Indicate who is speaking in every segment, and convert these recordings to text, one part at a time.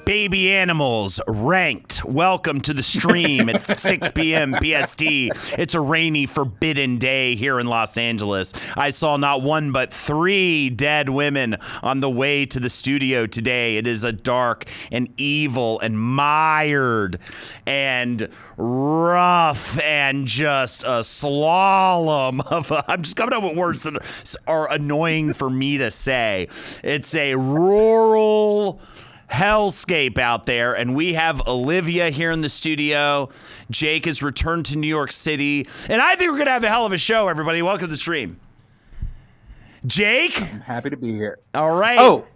Speaker 1: Baby animals ranked. Welcome to the stream at 6 p.m. PST. It's a rainy, forbidden day here in Los Angeles. I saw not one but 3 dead women on the way to the studio today. It is a dark and evil and mired and rough and just a slalom of I'm just coming up with words that are annoying for me to say. It's a rural hellscape out there, and we have Olivia here in the studio. Jake has returned to New York City, and I think we're gonna have a hell of a show. Everybody, welcome to the stream. Jake,
Speaker 2: I'm happy to be here.
Speaker 1: All right.
Speaker 2: Oh,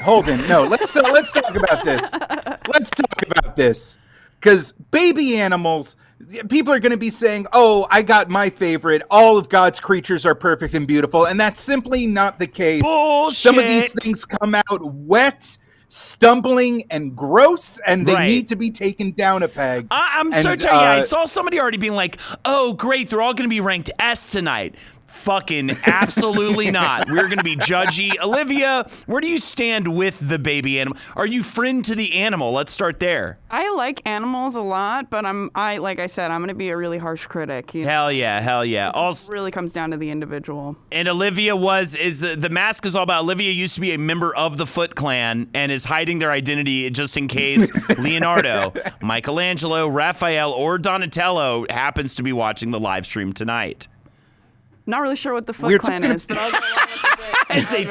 Speaker 2: Holden, no, let's talk about this. Let's talk about this, because baby animals. People are going to be saying, "Oh, I got my favorite. All of God's creatures are perfect and beautiful," and that's simply not the case.
Speaker 1: Bullshit.
Speaker 2: Some of these things come out wet, stumbling, and gross, and they need to be taken down a peg.
Speaker 1: I'm so tired. I saw somebody already being like, "Oh, great, they're all going to be ranked S tonight." Fucking absolutely not. We're going to be judgy. Olivia, where do you stand with the baby animal? Are you friend to the animal? Let's start there.
Speaker 3: I like animals a lot, but like I said, I'm going to be a really harsh critic. You know?
Speaker 1: Hell yeah.
Speaker 3: Also, it really comes down to the individual.
Speaker 1: And Olivia the mask is all about. Olivia used to be a member of the Foot Clan and is hiding their identity just in case Leonardo, Michelangelo, Raphael, or Donatello happens to be watching the live stream tonight.
Speaker 3: Not really sure what the Foot Clan is, but I'll go along with
Speaker 1: It's a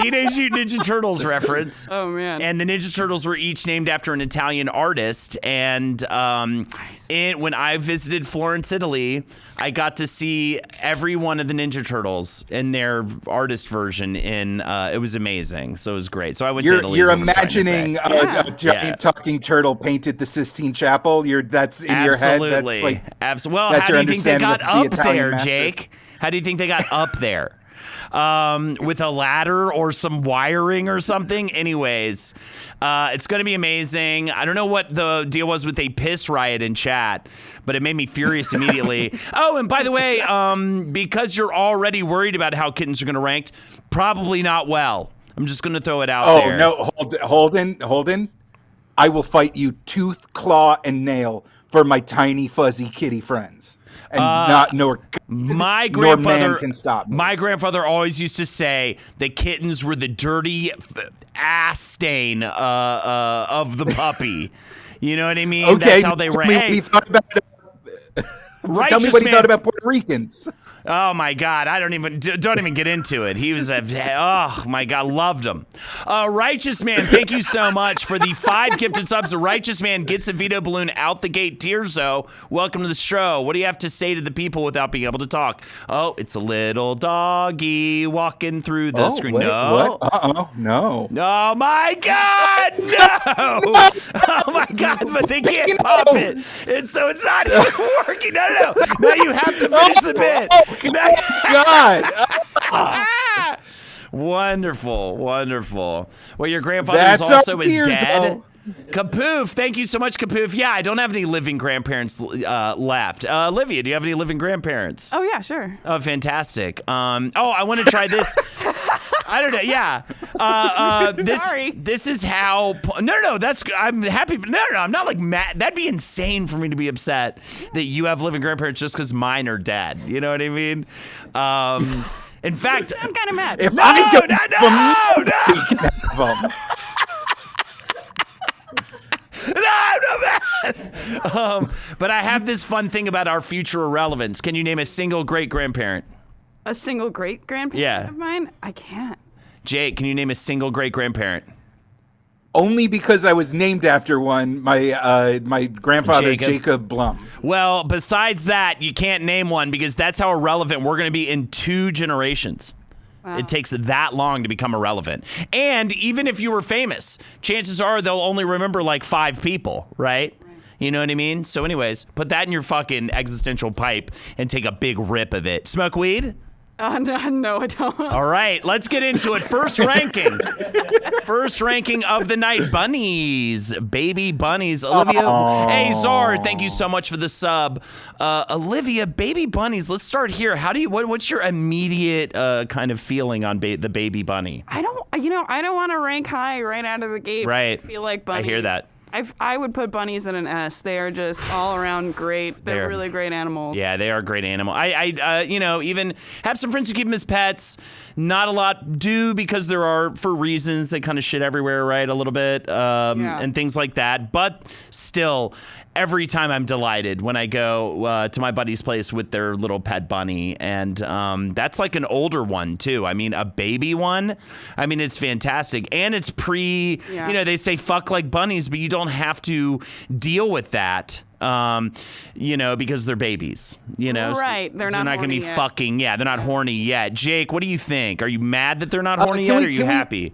Speaker 1: Teenage Mutant Ninja Turtles reference.
Speaker 3: Oh, man.
Speaker 1: And the Ninja Turtles were each named after an Italian artist. And when I visited Florence, Italy, I got to see every one of the Ninja Turtles in their artist version. It was amazing. So it was great. So I went to Italy.
Speaker 2: You're imagining a giant talking turtle painted the Sistine Chapel. That's in your head.
Speaker 1: Absolutely. Well, how do you think they got up there, Jake? How do you think they got up there? With a ladder or some wiring or something? Anyways, it's going to be amazing. I don't know what the deal was with a piss riot in chat, but it made me furious immediately. Oh, and by the way, because you're already worried about how kittens are going to rank, probably not well. I'm just going to throw it out there.
Speaker 2: Oh, no, Holden. I will fight you tooth, claw, and nail for my tiny, fuzzy kitty friends. And
Speaker 1: my
Speaker 2: nor man can stop me.
Speaker 1: My grandfather always used to say the kittens were the dirty ass stain of the puppy. You know what I mean?
Speaker 2: Okay,
Speaker 1: that's how they ran.
Speaker 2: Tell me what he thought about Puerto Ricans.
Speaker 1: Oh my God! Don't even get into it. He was oh my God, loved him. Righteous Man, thank you so much for the 5 gifted subs. A Righteous Man gets a veto balloon out the gate. Tierzo, welcome to the show. What do you have to say to the people without being able to talk? Oh, it's a little doggy walking through the screen.
Speaker 2: Wait,
Speaker 1: no,
Speaker 2: what? No.
Speaker 1: Oh my God, no! Oh my God, but they can't pop it, and so it's not even working. No. Now you have to finish the bit.
Speaker 2: God.
Speaker 1: Wonderful. Well, your grandfather also is dead. Kapoof, thank you so much, Kapoof. Yeah, I don't have any living grandparents left. Olivia, do you have any living grandparents?
Speaker 3: Oh, yeah, sure.
Speaker 1: Oh, fantastic. I want to try this. I don't know. Yeah.
Speaker 3: Sorry.
Speaker 1: This is how. No. I'm happy. No. I'm not like mad. That'd be insane for me to be upset that you have living grandparents just because mine are dead. You know what I mean? In fact,
Speaker 3: I'm kind of mad.
Speaker 2: If
Speaker 1: no. No, but I have this fun thing about our future irrelevance. Can you name a single great-grandparent?
Speaker 3: A single great-grandparent of mine? I can't.
Speaker 1: Jake, can you name a single great-grandparent?
Speaker 2: Only because I was named after one, my grandfather, Jacob Blum.
Speaker 1: Well, besides that, you can't name one because that's how irrelevant we're going to be in 2 generations. Wow. It takes that long to become irrelevant. And even if you were famous, chances are they'll only remember like 5 people, right? You know what I mean? So anyways, put that in your fucking existential pipe and take a big rip of it. Smoke weed?
Speaker 3: No, I don't.
Speaker 1: All right, let's get into it. First ranking. First ranking of the night. Bunnies. Baby bunnies. Olivia.
Speaker 2: Aww.
Speaker 1: Hey, Zar, thank you so much for the sub. Olivia, baby bunnies. Let's start here. What's your immediate kind of feeling on the baby bunny?
Speaker 3: I don't want to rank high right out of the gate.
Speaker 1: Right.
Speaker 3: I feel like bunnies.
Speaker 1: I hear that.
Speaker 3: I would put bunnies in an S. They are just all around great. They're really great animals.
Speaker 1: Yeah, they are great animals. I even have some friends who keep them as pets. Not a lot do because there are, for reasons, they kind of shit everywhere, right? A little bit, and things like that. But still, every time I'm delighted when I go to my buddy's place with their little pet bunny. And that's like an older one, too. I mean, a baby one. I mean, it's fantastic. And it's they say fuck like bunnies, but you don't have to deal with that. Because they're babies,
Speaker 3: Right.
Speaker 1: So
Speaker 3: they're not
Speaker 1: going to be
Speaker 3: yet.
Speaker 1: fucking, they're not horny yet. Jake, what do you think? Are you mad that they're not horny yet, or are you happy?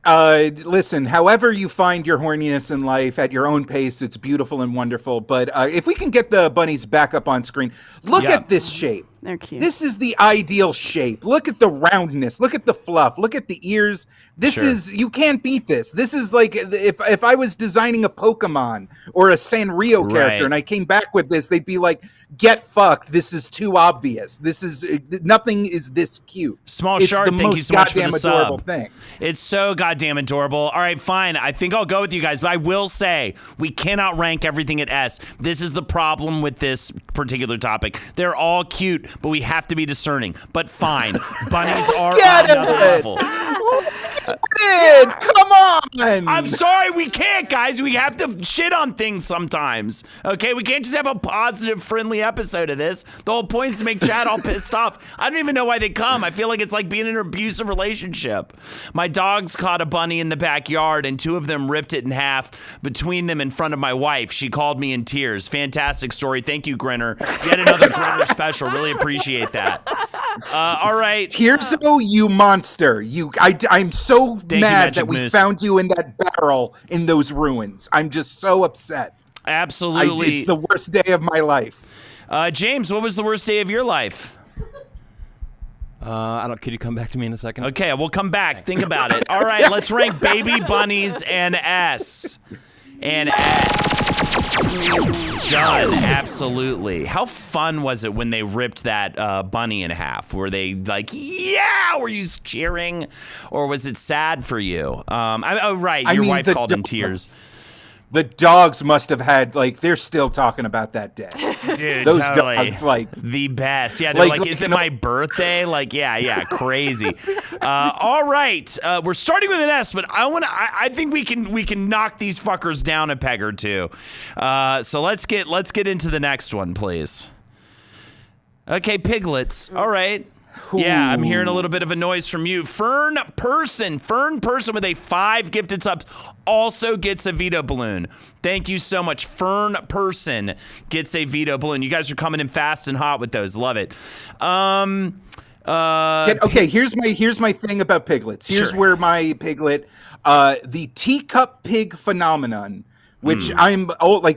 Speaker 2: Listen, however you find your horniness in life at your own pace, it's beautiful and wonderful. But if we can get the bunnies back up on screen, look at this shape.
Speaker 3: They're cute.
Speaker 2: This is the ideal shape. Look at the roundness. Look at the fluff. Look at the ears. You can't beat this. This is like if I was designing a Pokemon or a Sanrio character and I came back with this, they'd be like, get fucked. This is too obvious. Nothing is this cute.
Speaker 1: Small Shark, thank you so much for the sub.
Speaker 2: Thing.
Speaker 1: It's so goddamn adorable. All right, fine. I think I'll go with you guys, but I will say we cannot rank everything at S. This is the problem with this particular topic. They're all cute, but we have to be discerning. But fine, bunnies are on another level.
Speaker 2: Come on!
Speaker 1: I'm sorry, we can't, guys. We have to shit on things sometimes. Okay, we can't just have a positive, friendly episode of this. The whole point is to make Chad all pissed off. I don't even know why they come. I feel like it's like being in an abusive relationship. My dogs caught a bunny in the backyard, and 2 of them ripped it in half between them in front of my wife. She called me in tears. Fantastic story. Thank you, Grinner. Yet another Grinner special. Really appreciate that. All right.
Speaker 2: Tirso, you monster. I'm so mad that we found you in that barrel in those ruins. I'm just so upset.
Speaker 1: Absolutely.
Speaker 2: It's the worst day of my life.
Speaker 1: James, what was the worst day of your life?
Speaker 4: Could you come back to me in a second?
Speaker 1: Okay, we'll come back. Think about it. All right, let's rank baby bunnies and S. And S. Done, absolutely. How fun was it when they ripped that bunny in half? Were they like, yeah? Were you cheering? Or was it sad for you? Your wife called in tears.
Speaker 2: The dogs must have had, they're still talking about that day.
Speaker 1: Dude,
Speaker 2: those
Speaker 1: totally.
Speaker 2: dogs,
Speaker 1: the best. Yeah, they're like, is it my birthday? Yeah, crazy. All right, we're starting with an S, but I think we can knock these fuckers down a peg or two. So let's get into the next one, please. Okay, piglets. All right. Yeah, I'm hearing a little bit of a noise from you. Fern Person with a 5 gifted subs also gets a veto balloon. Thank you so much. Fern Person gets a veto balloon. You guys are coming in fast and hot with those. Love it.
Speaker 2: Okay, here's my thing about piglets. Here's where my piglet, the teacup pig phenomenon, which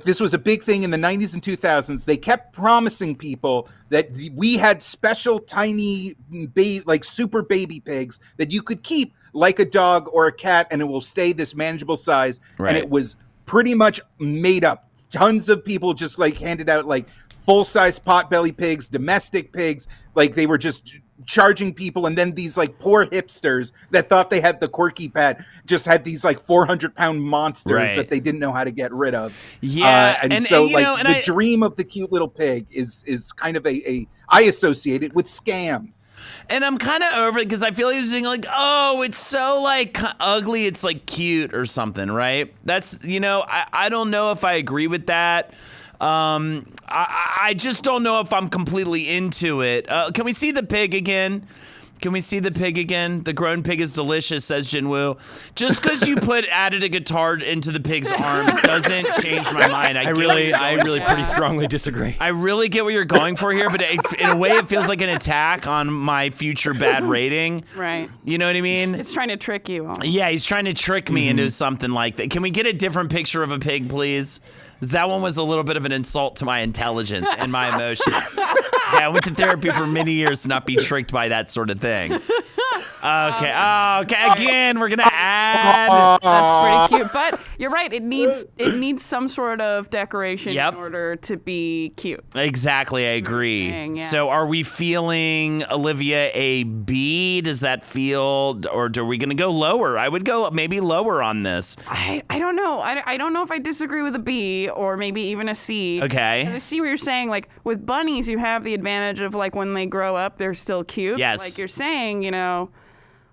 Speaker 2: this was a big thing in the 90s and 2000s. They kept promising people that we had special tiny super baby pigs that you could keep like a dog or a cat and it will stay this manageable size. Right. And it was pretty much made up. Tons of people just handed out full-size potbelly pigs, domestic pigs. They were just charging people, and then these poor hipsters that thought they had the quirky pet just had these 400-pound monsters that they didn't know how to get rid of.
Speaker 1: Yeah,
Speaker 2: the dream of the cute little pig is kind of I associate it with scams.
Speaker 1: And I'm kind of over it because I feel like it's saying oh, it's so ugly, it's cute or something, right? That's I don't know if I agree with that. I just don't know if I'm completely into it. Can we see the pig again? Can we see the pig again? The grown pig is delicious, says Jinwoo. Just because you added a guitar into the pig's arms doesn't change my mind.
Speaker 4: I really pretty strongly disagree.
Speaker 1: I really get what you're going for here, but in a way it feels like an attack on my future bad rating.
Speaker 3: Right.
Speaker 1: You know what I mean?
Speaker 3: It's trying to trick you.
Speaker 1: Yeah, he's trying to trick me into something like that. Can we get a different picture of a pig, please? 'Cause that one was a little bit of an insult to my intelligence and my emotions. Yeah, I went to therapy for many years to not be tricked by that sort of thing. Okay. Again, we're gonna add.
Speaker 3: That's pretty cute, but you're right. It needs some sort of decoration
Speaker 1: Yep.
Speaker 3: in order to be cute.
Speaker 1: Exactly, I agree.
Speaker 3: Saying, yeah.
Speaker 1: So, are we feeling Olivia a B? Does that feel, or are we gonna go lower? I would go maybe lower on this.
Speaker 3: I don't know. I don't know if I disagree with a B or maybe even a C.
Speaker 1: Okay.
Speaker 3: 'Cause I see what you're saying. Like with bunnies, you have the advantage of like when they grow up, they're still cute.
Speaker 1: Yes.
Speaker 3: Like you're saying,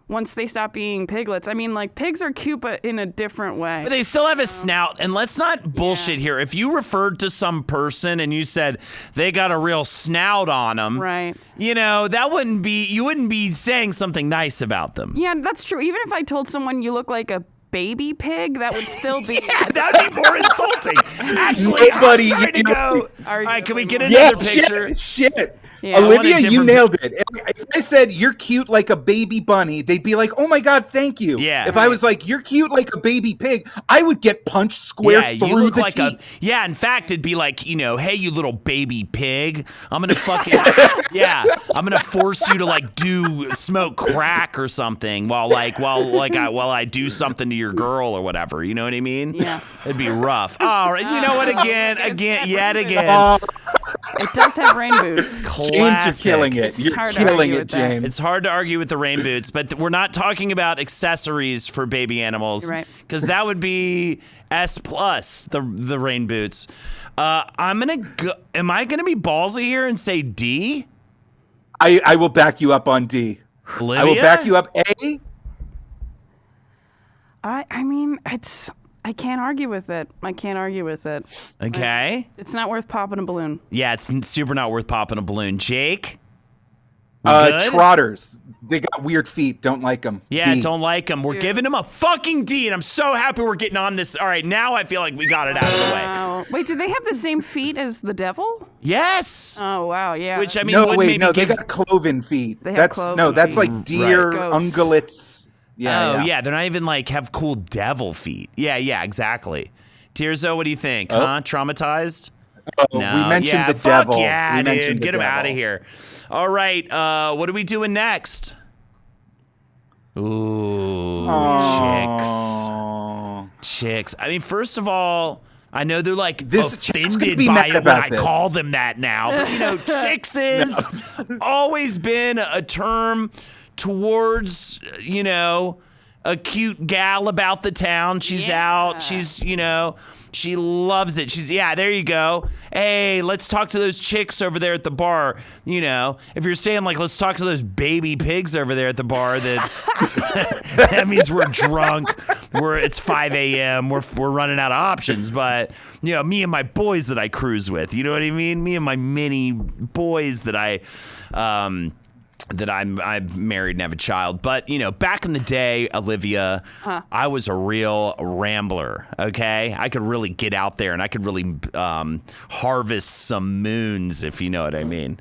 Speaker 3: once they stop being piglets. I mean, like pigs are cute, but in a different way.
Speaker 1: But they still have a snout, and let's not bullshit here. If you referred to some person and you said they got a real snout on them,
Speaker 3: Right.
Speaker 1: that wouldn't be, you wouldn't be saying something nice about them.
Speaker 3: Yeah, that's true. Even if I told someone you look like a baby pig, that would still be.
Speaker 1: Yeah, that would be more insulting. Actually,
Speaker 2: Nobody-
Speaker 1: I'm trying to go. All
Speaker 3: Arguably
Speaker 1: right, can we get
Speaker 3: more.
Speaker 1: another picture?
Speaker 2: Shit.
Speaker 3: Yeah, I
Speaker 1: want a
Speaker 2: Olivia, you
Speaker 1: different-
Speaker 2: nailed it. If I said you're cute like a baby bunny, they'd be like, "Oh my god, thank you."
Speaker 1: Yeah.
Speaker 2: If I was like, "You're cute like a baby pig," I would get punched square
Speaker 1: Yeah,
Speaker 2: through
Speaker 1: you look
Speaker 2: the
Speaker 1: like
Speaker 2: teeth.
Speaker 1: Yeah, in fact, it'd be like, hey, you little baby pig. I'm gonna fucking I'm gonna force you to smoke crack or something while I do something to your girl or whatever. You know what I mean?
Speaker 3: Yeah.
Speaker 1: It'd be rough. All right, you know what? Yet again.
Speaker 3: It does have rain boots.
Speaker 2: James, you're killing it.
Speaker 3: It's
Speaker 2: You're
Speaker 3: hard to
Speaker 2: killing
Speaker 3: argue
Speaker 2: it,
Speaker 3: with that.
Speaker 2: James.
Speaker 1: It's hard to argue with the rain boots, but we're not talking about accessories for baby animals,
Speaker 3: You're right.
Speaker 1: Because that would be S+, the rain boots. I'm gonna go. Am I gonna be ballsy here and say D?
Speaker 2: I will back you up on D.
Speaker 1: Olivia?
Speaker 2: I will back you up A.
Speaker 3: I mean, I can't argue with it.
Speaker 1: Okay.
Speaker 3: It's not worth popping a balloon.
Speaker 1: Yeah, it's super not worth popping a balloon. Jake? We good?
Speaker 2: Trotters. They got weird feet. Don't like them.
Speaker 1: Yeah,
Speaker 2: D.
Speaker 1: don't like them. We're giving them a fucking D, and I'm so happy we're getting on this. All right, now I feel like we got it out of the way.
Speaker 3: Wow. Wait, do they have the same feet as the devil?
Speaker 1: Yes.
Speaker 3: Oh wow, yeah.
Speaker 1: Which I mean,
Speaker 2: No,
Speaker 1: would
Speaker 2: wait,
Speaker 1: maybe
Speaker 2: no, they
Speaker 1: give-
Speaker 2: got cloven feet.
Speaker 3: They have
Speaker 2: That's
Speaker 3: cloven
Speaker 2: that's
Speaker 3: feet.
Speaker 2: like deer,
Speaker 3: Goats.
Speaker 2: ungulates. Yeah.
Speaker 1: Yeah, they're not even have cool devil feet. Yeah, exactly. Tirzo, what do you think? Huh? Traumatized?
Speaker 2: Oh, we mentioned the
Speaker 1: fuck
Speaker 2: devil.
Speaker 1: Yeah,
Speaker 2: we
Speaker 1: dude.
Speaker 2: mentioned the
Speaker 1: Get him
Speaker 2: devil.
Speaker 1: out of here. All right, what are we doing next? Ooh,
Speaker 2: Aw.
Speaker 1: chicks. I mean, first of all, I know they're
Speaker 2: This chick's gonna
Speaker 1: offended
Speaker 2: be
Speaker 1: by
Speaker 2: mad
Speaker 1: it when
Speaker 2: about
Speaker 1: I
Speaker 2: this.
Speaker 1: call them that now. But, chicks is always been a term towards, a cute gal about the town. She's out. She's, she loves it. There you go. Hey, let's talk to those chicks over there at the bar. If you're saying let's talk to those baby pigs over there at the bar, that means we're drunk. It's 5 a.m. We're running out of options. But, me and my boys that I cruise with, you know what I mean? Me and my many boys that I'm married and have a child. But, back in the day, Olivia, I was a real rambler, okay? I could really get out there and I could really harvest some moons, if you know what I mean.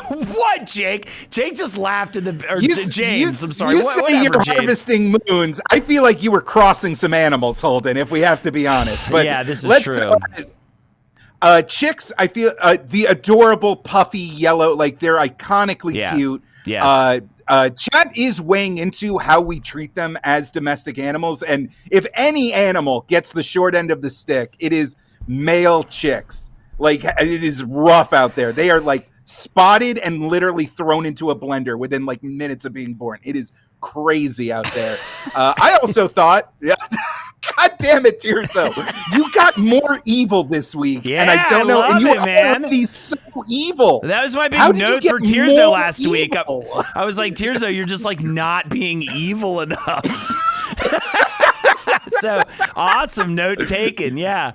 Speaker 1: What, Jake? Jake just laughed in the... Or James, I'm sorry.
Speaker 2: You say
Speaker 1: Whatever,
Speaker 2: you're
Speaker 1: James.
Speaker 2: harvesting moons. I feel like you were crossing some animals, Holden, if we have to be honest. But
Speaker 1: Yeah, this is true.
Speaker 2: Chicks, I feel the adorable puffy yellow, they're iconically cute.
Speaker 1: Yes.
Speaker 2: Chat is weighing into how we treat them as domestic animals, and if any animal gets the short end of the stick, it is male chicks. It is rough out there. They are spotted and literally thrown into a blender within minutes of being born. It is crazy out there. I also thought, God damn it, Tirso, you got more evil this week, and I don't know.
Speaker 1: I love
Speaker 2: and you
Speaker 1: it,
Speaker 2: were
Speaker 1: man.
Speaker 2: already so evil.
Speaker 1: That was my big
Speaker 2: How did you
Speaker 1: note
Speaker 2: get
Speaker 1: for Tirzo
Speaker 2: more
Speaker 1: last week.
Speaker 2: evil?
Speaker 1: I was like, Tirzo, you're just not being evil enough. So awesome note taken. Yeah.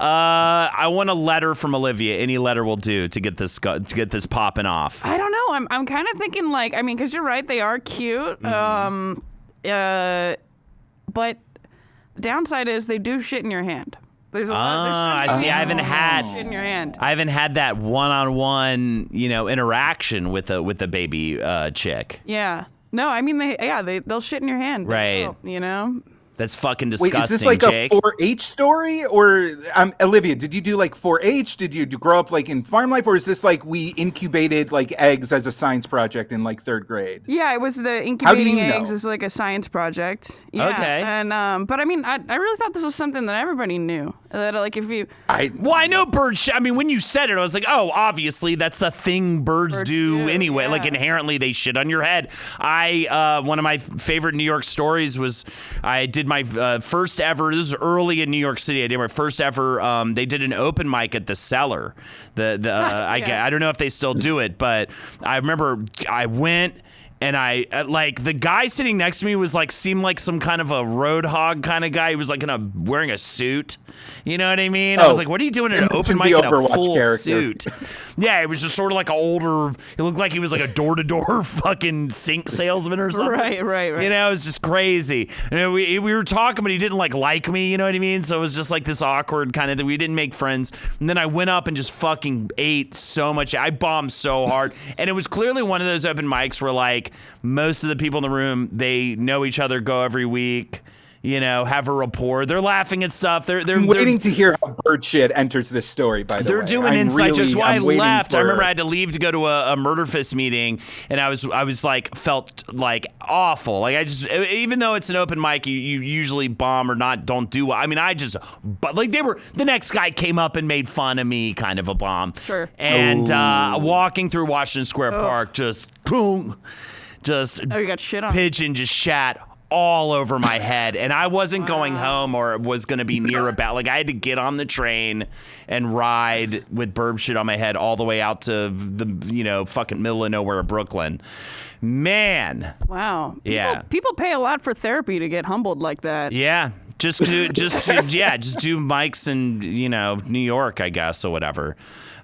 Speaker 1: I want a letter from Olivia. Any letter will do to get this popping off.
Speaker 3: I don't know. I'm kind of thinking like, I mean, because you're right, they are cute. But the downside is they do shit in your hand. There's a lot.
Speaker 1: I see. I haven't had
Speaker 3: shit in your hand.
Speaker 1: I haven't had that one-on-one, interaction with a baby chick.
Speaker 3: Yeah. No, I mean they'll shit in your hand.
Speaker 1: Right. That's fucking disgusting.
Speaker 2: Wait, is this like
Speaker 1: Jake?
Speaker 2: a 4-H story? Or, Olivia, did you do like 4-H? Did you grow up like in farm life? Or is this like we incubated like eggs as a science project in like 3rd grade?
Speaker 3: Yeah, it was the
Speaker 2: How do
Speaker 3: incubating
Speaker 2: you know?
Speaker 3: eggs is like a science project. Yeah.
Speaker 1: Okay.
Speaker 3: And but I mean, I really thought this was something that everybody knew. That like if you
Speaker 1: Well, I know birds shit. I mean, when you said it, I was like, oh, obviously that's the thing birds do anyway.
Speaker 3: yeah.
Speaker 1: Like inherently they shit on your head. One of my favorite New York stories was I did my first ever. This was early in New York City. I did my first ever. They did an open mic at the Cellar. I don't know if they still do it, but I remember I went. And the guy sitting next to me was seemed like some kind of a road hog kind of guy. He was like wearing a suit. You know what I mean? I was like, what are you doing at an open mic in a full suit? Yeah, it was just sort of like an older, it looked like he was like a door-to-door fucking sink salesman or something.
Speaker 3: Right.
Speaker 1: It was just crazy. And we were talking, but he didn't like me, you know what I mean? So it was just like this awkward kind of thing. We didn't make friends. And then I went up and just fucking ate so much. I bombed so hard. And it was clearly one of those open mics where most of the people in the room, they know each other, go every week, have a rapport. They're laughing at stuff.
Speaker 2: I'm waiting to hear how bird shit enters this story, by the way.
Speaker 1: They're doing inside jokes. Why I left. I remember I had to leave to go to a murder fist meeting, and I was felt like awful. Like even though it's an open mic, you usually bomb or don't do well. I mean, the next guy came up and made fun of me, kind of a bomb.
Speaker 3: Sure.
Speaker 1: And walking through Washington Square Park, just boom.
Speaker 3: You got shit on.
Speaker 1: Pigeon just shat all over my head, and I wasn't going home or was going to be near about. I had to get on the train and ride with burb shit on my head all the way out to the fucking middle of nowhere, Brooklyn. Man.
Speaker 3: Wow.
Speaker 1: Yeah.
Speaker 3: People pay a lot for therapy to get humbled like that.
Speaker 1: Yeah. Just do mics in New York, I guess, or whatever.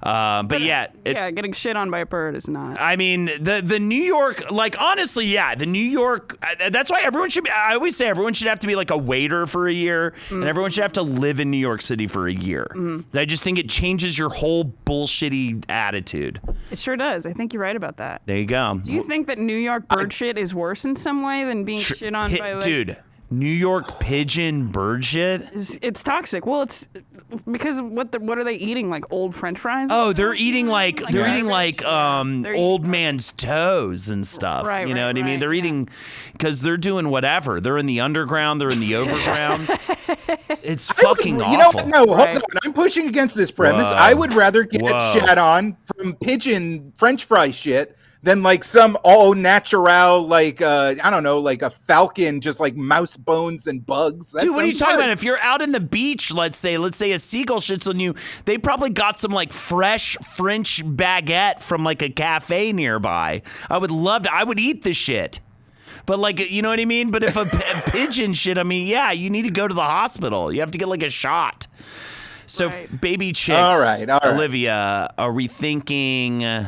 Speaker 3: Getting shit on by a bird is not.
Speaker 1: I mean, the New York, honestly, the New York. That's why everyone should be. I always say everyone should have to be like a waiter for a year, and everyone should have to live in New York City for a year. I just think it changes your whole bullshitty attitude.
Speaker 3: It sure does. I think you're right about that.
Speaker 1: There you go.
Speaker 3: Do you think that New York bird shit is worse in some way than being shit on by
Speaker 1: dude? New York pigeon bird shit?
Speaker 3: It's toxic. Well, it's because what are they eating? Like old French fries?
Speaker 1: Oh, they're eating old man's toes and stuff.
Speaker 3: Right,
Speaker 1: you know what I mean?
Speaker 3: right,
Speaker 1: They're eating because they're doing whatever. They're in the underground. They're in the overground. It's fucking awful.
Speaker 2: No, hold on. I'm pushing against this premise. I would rather get shat on from pigeon French fry shit than some au natural, I don't know, like a falcon, just like mouse bones and bugs.
Speaker 1: Dude, what are you talking about? If you're out in the beach, let's say a seagull shits on you, they probably got some fresh French baguette from a cafe nearby. I would eat the shit. But you know what I mean? But if a pigeon shit, you need to go to the hospital. You have to get a shot. So baby chicks,
Speaker 2: all right.
Speaker 1: Olivia, are we thinking...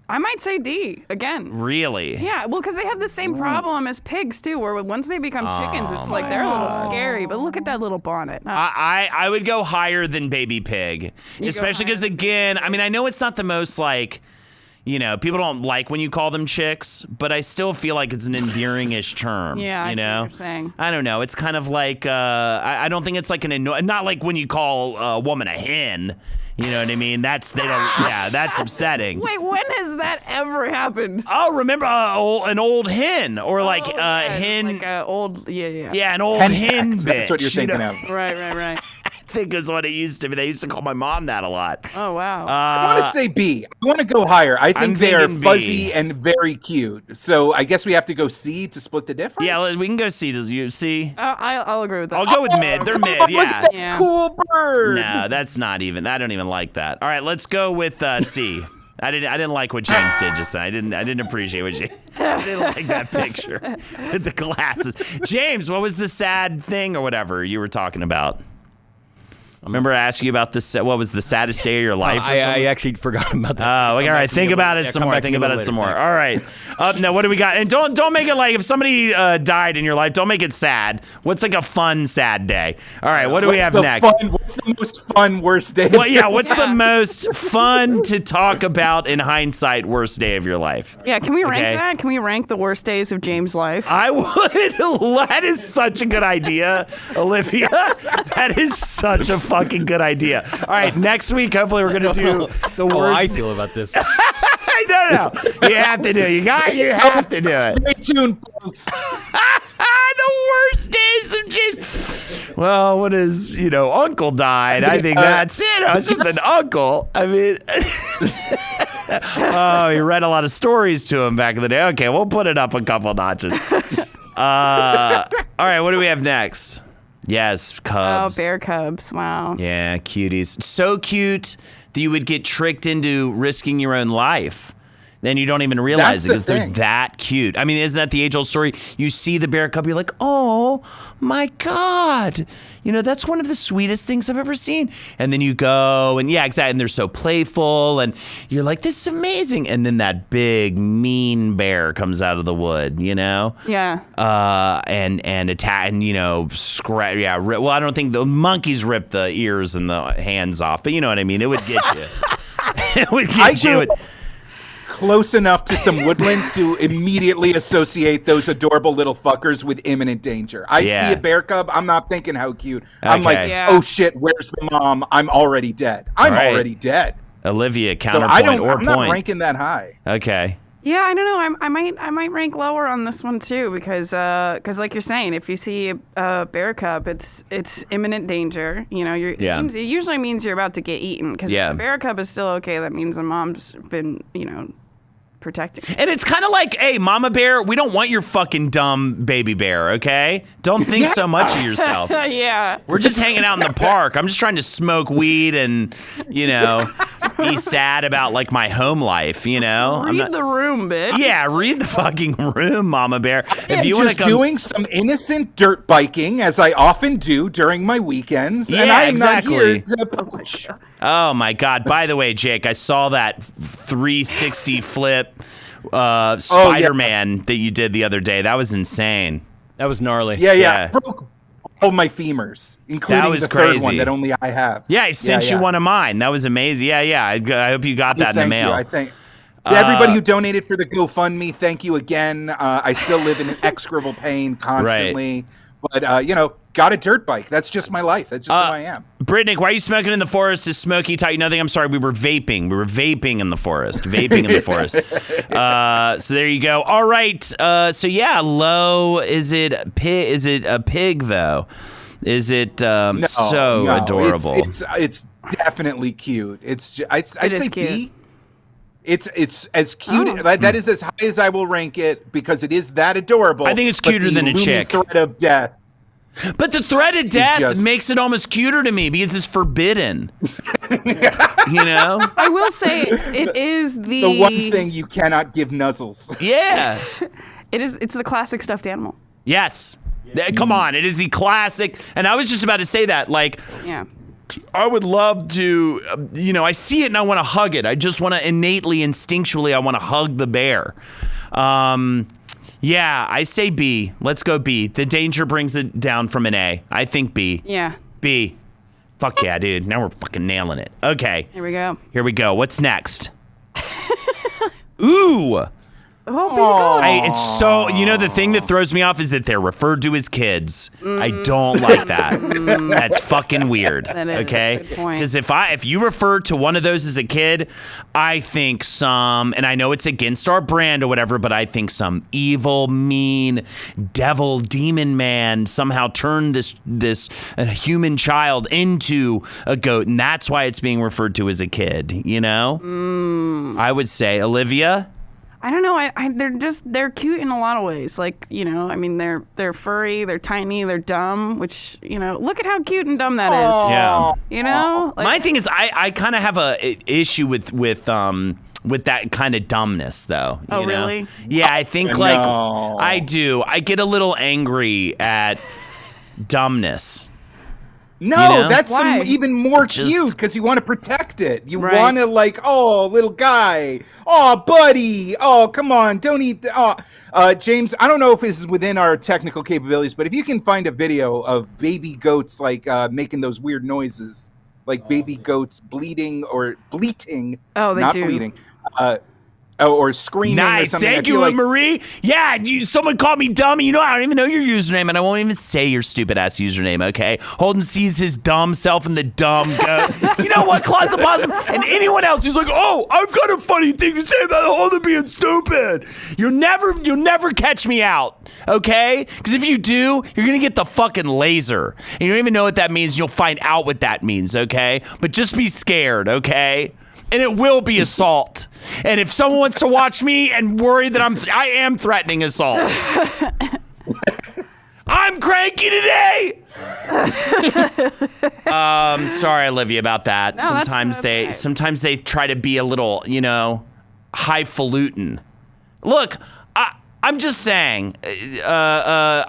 Speaker 3: I might say D again.
Speaker 1: Really?
Speaker 3: Yeah, well, because they have the same problem as pigs too, where once they become chickens, it's they're a little scary. But look at that little bonnet.
Speaker 1: I would go higher than baby pig, especially because again, I know it's not the most people don't like when you call them chicks, but I still feel like it's an endearing-ish term.
Speaker 3: Yeah, I see what you're saying.
Speaker 1: I don't know. It's kind of I don't think it's not like when you call a woman a hen. You know what I mean? That's upsetting.
Speaker 3: Wait, when has that ever happened?
Speaker 1: Oh, remember an old hen or hen,
Speaker 3: old
Speaker 1: an old hen bitch.
Speaker 2: That's what you're thinking of.
Speaker 3: Right.
Speaker 1: I think is what it used to be. They used to call my mom that a lot.
Speaker 3: Oh wow.
Speaker 2: I want to say B. I want to go higher. I think they are fuzzy and very cute. So I guess we have to go C to split the difference.
Speaker 1: Yeah, we can go C. Does you C?
Speaker 3: I'll agree with that.
Speaker 1: I'll go with mid. They're mid.
Speaker 2: Look at that cool bird.
Speaker 1: No, that's not even. I don't even like that. All right, let's go with C. I didn't like what James did just then. I didn't appreciate what she. I didn't like that picture with the glasses. James, what was the sad thing or whatever you were talking about? Remember I asked you about this? What was the saddest day of your life?
Speaker 4: I actually forgot about that.
Speaker 1: Oh, all right. Think about it some more. Think about it some more. All right. Now, what do we got? And don't make it like if somebody died in your life. Don't make it sad. What's like a fun sad day? All right. What do we have next?
Speaker 2: What's the most fun worst day?
Speaker 1: Well, yeah. What's the most fun to talk about in hindsight worst day of your life?
Speaker 3: Yeah, can we rank that? Can we rank the worst days of James' life?
Speaker 1: I would. That is such a good idea, Olivia. That is such a fucking good idea. All right, next week, hopefully, we're gonna do the worst.
Speaker 4: How I feel about this.
Speaker 1: No. You have to do it. You have to do it.
Speaker 2: Stay tuned, folks.
Speaker 1: The worst days of James. Well, what is, uncle died. I think that's it. It's just an uncle. I mean, oh, he read a lot of stories to him back in the day. Okay, we'll put it up a couple notches. All right, what do we have next? Yes, cubs.
Speaker 3: Oh, bear cubs. Wow.
Speaker 1: Yeah, cuties. So cute that you would get tricked into risking your own life. Then you don't even realize it because they're that cute. I mean, isn't that the age-old story? You see the bear cub, you're like, oh, my God. That's one of the sweetest things I've ever seen. And then you go, and yeah, exactly. And they're so playful, and you're like, this is amazing. And then that big, mean bear comes out of the wood,
Speaker 3: Yeah.
Speaker 1: And attack, and, scratch. Yeah, well, I don't think the monkeys rip the ears and the hands off, but you know what I mean? It would get you. It would get you.
Speaker 2: Close enough to some woodlands to immediately associate those adorable little fuckers with imminent danger. I see a bear cub. I'm not thinking how cute. I'm like, oh shit, where's the mom? I'm already dead. I'm already dead.
Speaker 1: Olivia, counterpoint
Speaker 2: I'm not ranking that high.
Speaker 1: Okay.
Speaker 3: Yeah, I don't know. I might rank lower on this one too because like you're saying, if you see a bear cub, it's imminent danger. It usually means you're about to get eaten. Because if the bear cub is still okay, that means the mom's been protecting.
Speaker 1: And it's kind of like, hey, mama bear, we don't want your fucking dumb baby bear, okay? Don't think so much of yourself.
Speaker 3: Yeah.
Speaker 1: We're just hanging out in the park. I'm just trying to smoke weed and, be sad about, like, my home life,
Speaker 3: Read the room, bitch.
Speaker 1: Yeah, read the fucking room, mama bear.
Speaker 2: If you want to doing some innocent dirt biking, as I often do during my weekends, and I am not here to...
Speaker 1: Oh, my God. By the way, Jake, I saw that 360 flip Spider-Man that you did the other day. That was insane.
Speaker 4: That was gnarly.
Speaker 2: Yeah. I broke all my femurs, including the third one that only I have.
Speaker 1: Yeah, I sent you one of mine. That was amazing. Yeah. I hope you got that in the mail.
Speaker 2: Thank you. Everybody who donated for the GoFundMe, thank you again. I still live in execrable pain constantly. Right. But, got a dirt bike. That's just my life. That's just who I am.
Speaker 1: Brittany, why are you smoking in the forest? Is smoky tight? Nothing. I'm sorry. We were vaping. We were vaping in the forest. Vaping in the forest. So there you go. All right. So yeah, low. Is it a pig though? Is it so adorable?
Speaker 2: It's definitely cute. I'd say
Speaker 3: cute.
Speaker 2: B. It's as cute. That is as high as I will rank it because it is that adorable.
Speaker 1: I think it's cuter than a chick.
Speaker 2: Threat of death.
Speaker 1: But the threat of death makes it almost cuter to me because it's forbidden. I
Speaker 3: will say it is
Speaker 2: the one thing you cannot give nuzzles.
Speaker 1: Yeah.
Speaker 3: It's the classic stuffed animal.
Speaker 1: Yes. Come on. It is the classic. And I was just about to say that. Like, I would love to, I see it and I want to hug it. I just want to instinctually, I want to hug the bear. Yeah, I say B. Let's go B. The danger brings it down from an A. I think B.
Speaker 3: Yeah.
Speaker 1: B. Fuck yeah, dude. Now we're fucking nailing it. Okay.
Speaker 3: Here we go.
Speaker 1: What's next? Ooh.
Speaker 3: Oh,
Speaker 1: it's so, the thing that throws me off is that they're referred to as kids. I don't like that. That's fucking weird.
Speaker 3: That is
Speaker 1: okay?
Speaker 3: a good point.
Speaker 1: Because if you refer to one of those as a kid, I think and I know it's against our brand or whatever, but I think some evil, mean, devil, demon man somehow turned this a human child into a goat, and that's why it's being referred to as a kid, I would say, Olivia?
Speaker 3: I don't know. They're cute in a lot of ways. Like, they're furry, they're tiny, they're dumb, which, look at how cute and dumb that is.
Speaker 1: Yeah.
Speaker 3: Like,
Speaker 1: my thing is I kind of have a issue with that kind of dumbness though.
Speaker 3: Oh, really?
Speaker 1: Yeah, I think I do. I get a little angry at dumbness.
Speaker 2: No, that's
Speaker 3: Why?
Speaker 2: even more cute because you want to protect it. You
Speaker 3: Right.
Speaker 2: want to like, oh, little guy, oh, buddy, oh, come on, don't eat. James, I don't know if this is within our technical capabilities, but if you can find a video of baby goats like making those weird noises, like baby goats bleeding or bleating,
Speaker 3: Oh, they
Speaker 2: not
Speaker 3: do.
Speaker 2: bleeding, or screaming or
Speaker 1: Nice.
Speaker 2: something.
Speaker 1: Thank you, Marie. Yeah, someone called me dumb. You know, I don't even know your username, and I won't even say your stupid-ass username, okay? Holden sees his dumb self in the dumb goat. You know what, Closet Possum? And anyone else who's like, oh, I've got a funny thing to say about Holden being stupid. You'll never catch me out, okay? Because if you do, you're going to get the fucking laser. And you don't even know what that means. You'll find out what that means, okay? But just be scared, okay? And it will be assault. And if someone wants to watch me and worry that I am threatening assault. I'm cranky today. Sorry, Olivia, about that.
Speaker 3: No,
Speaker 1: Sometimes they try to be a little, highfalutin. Look, I'm just saying. That's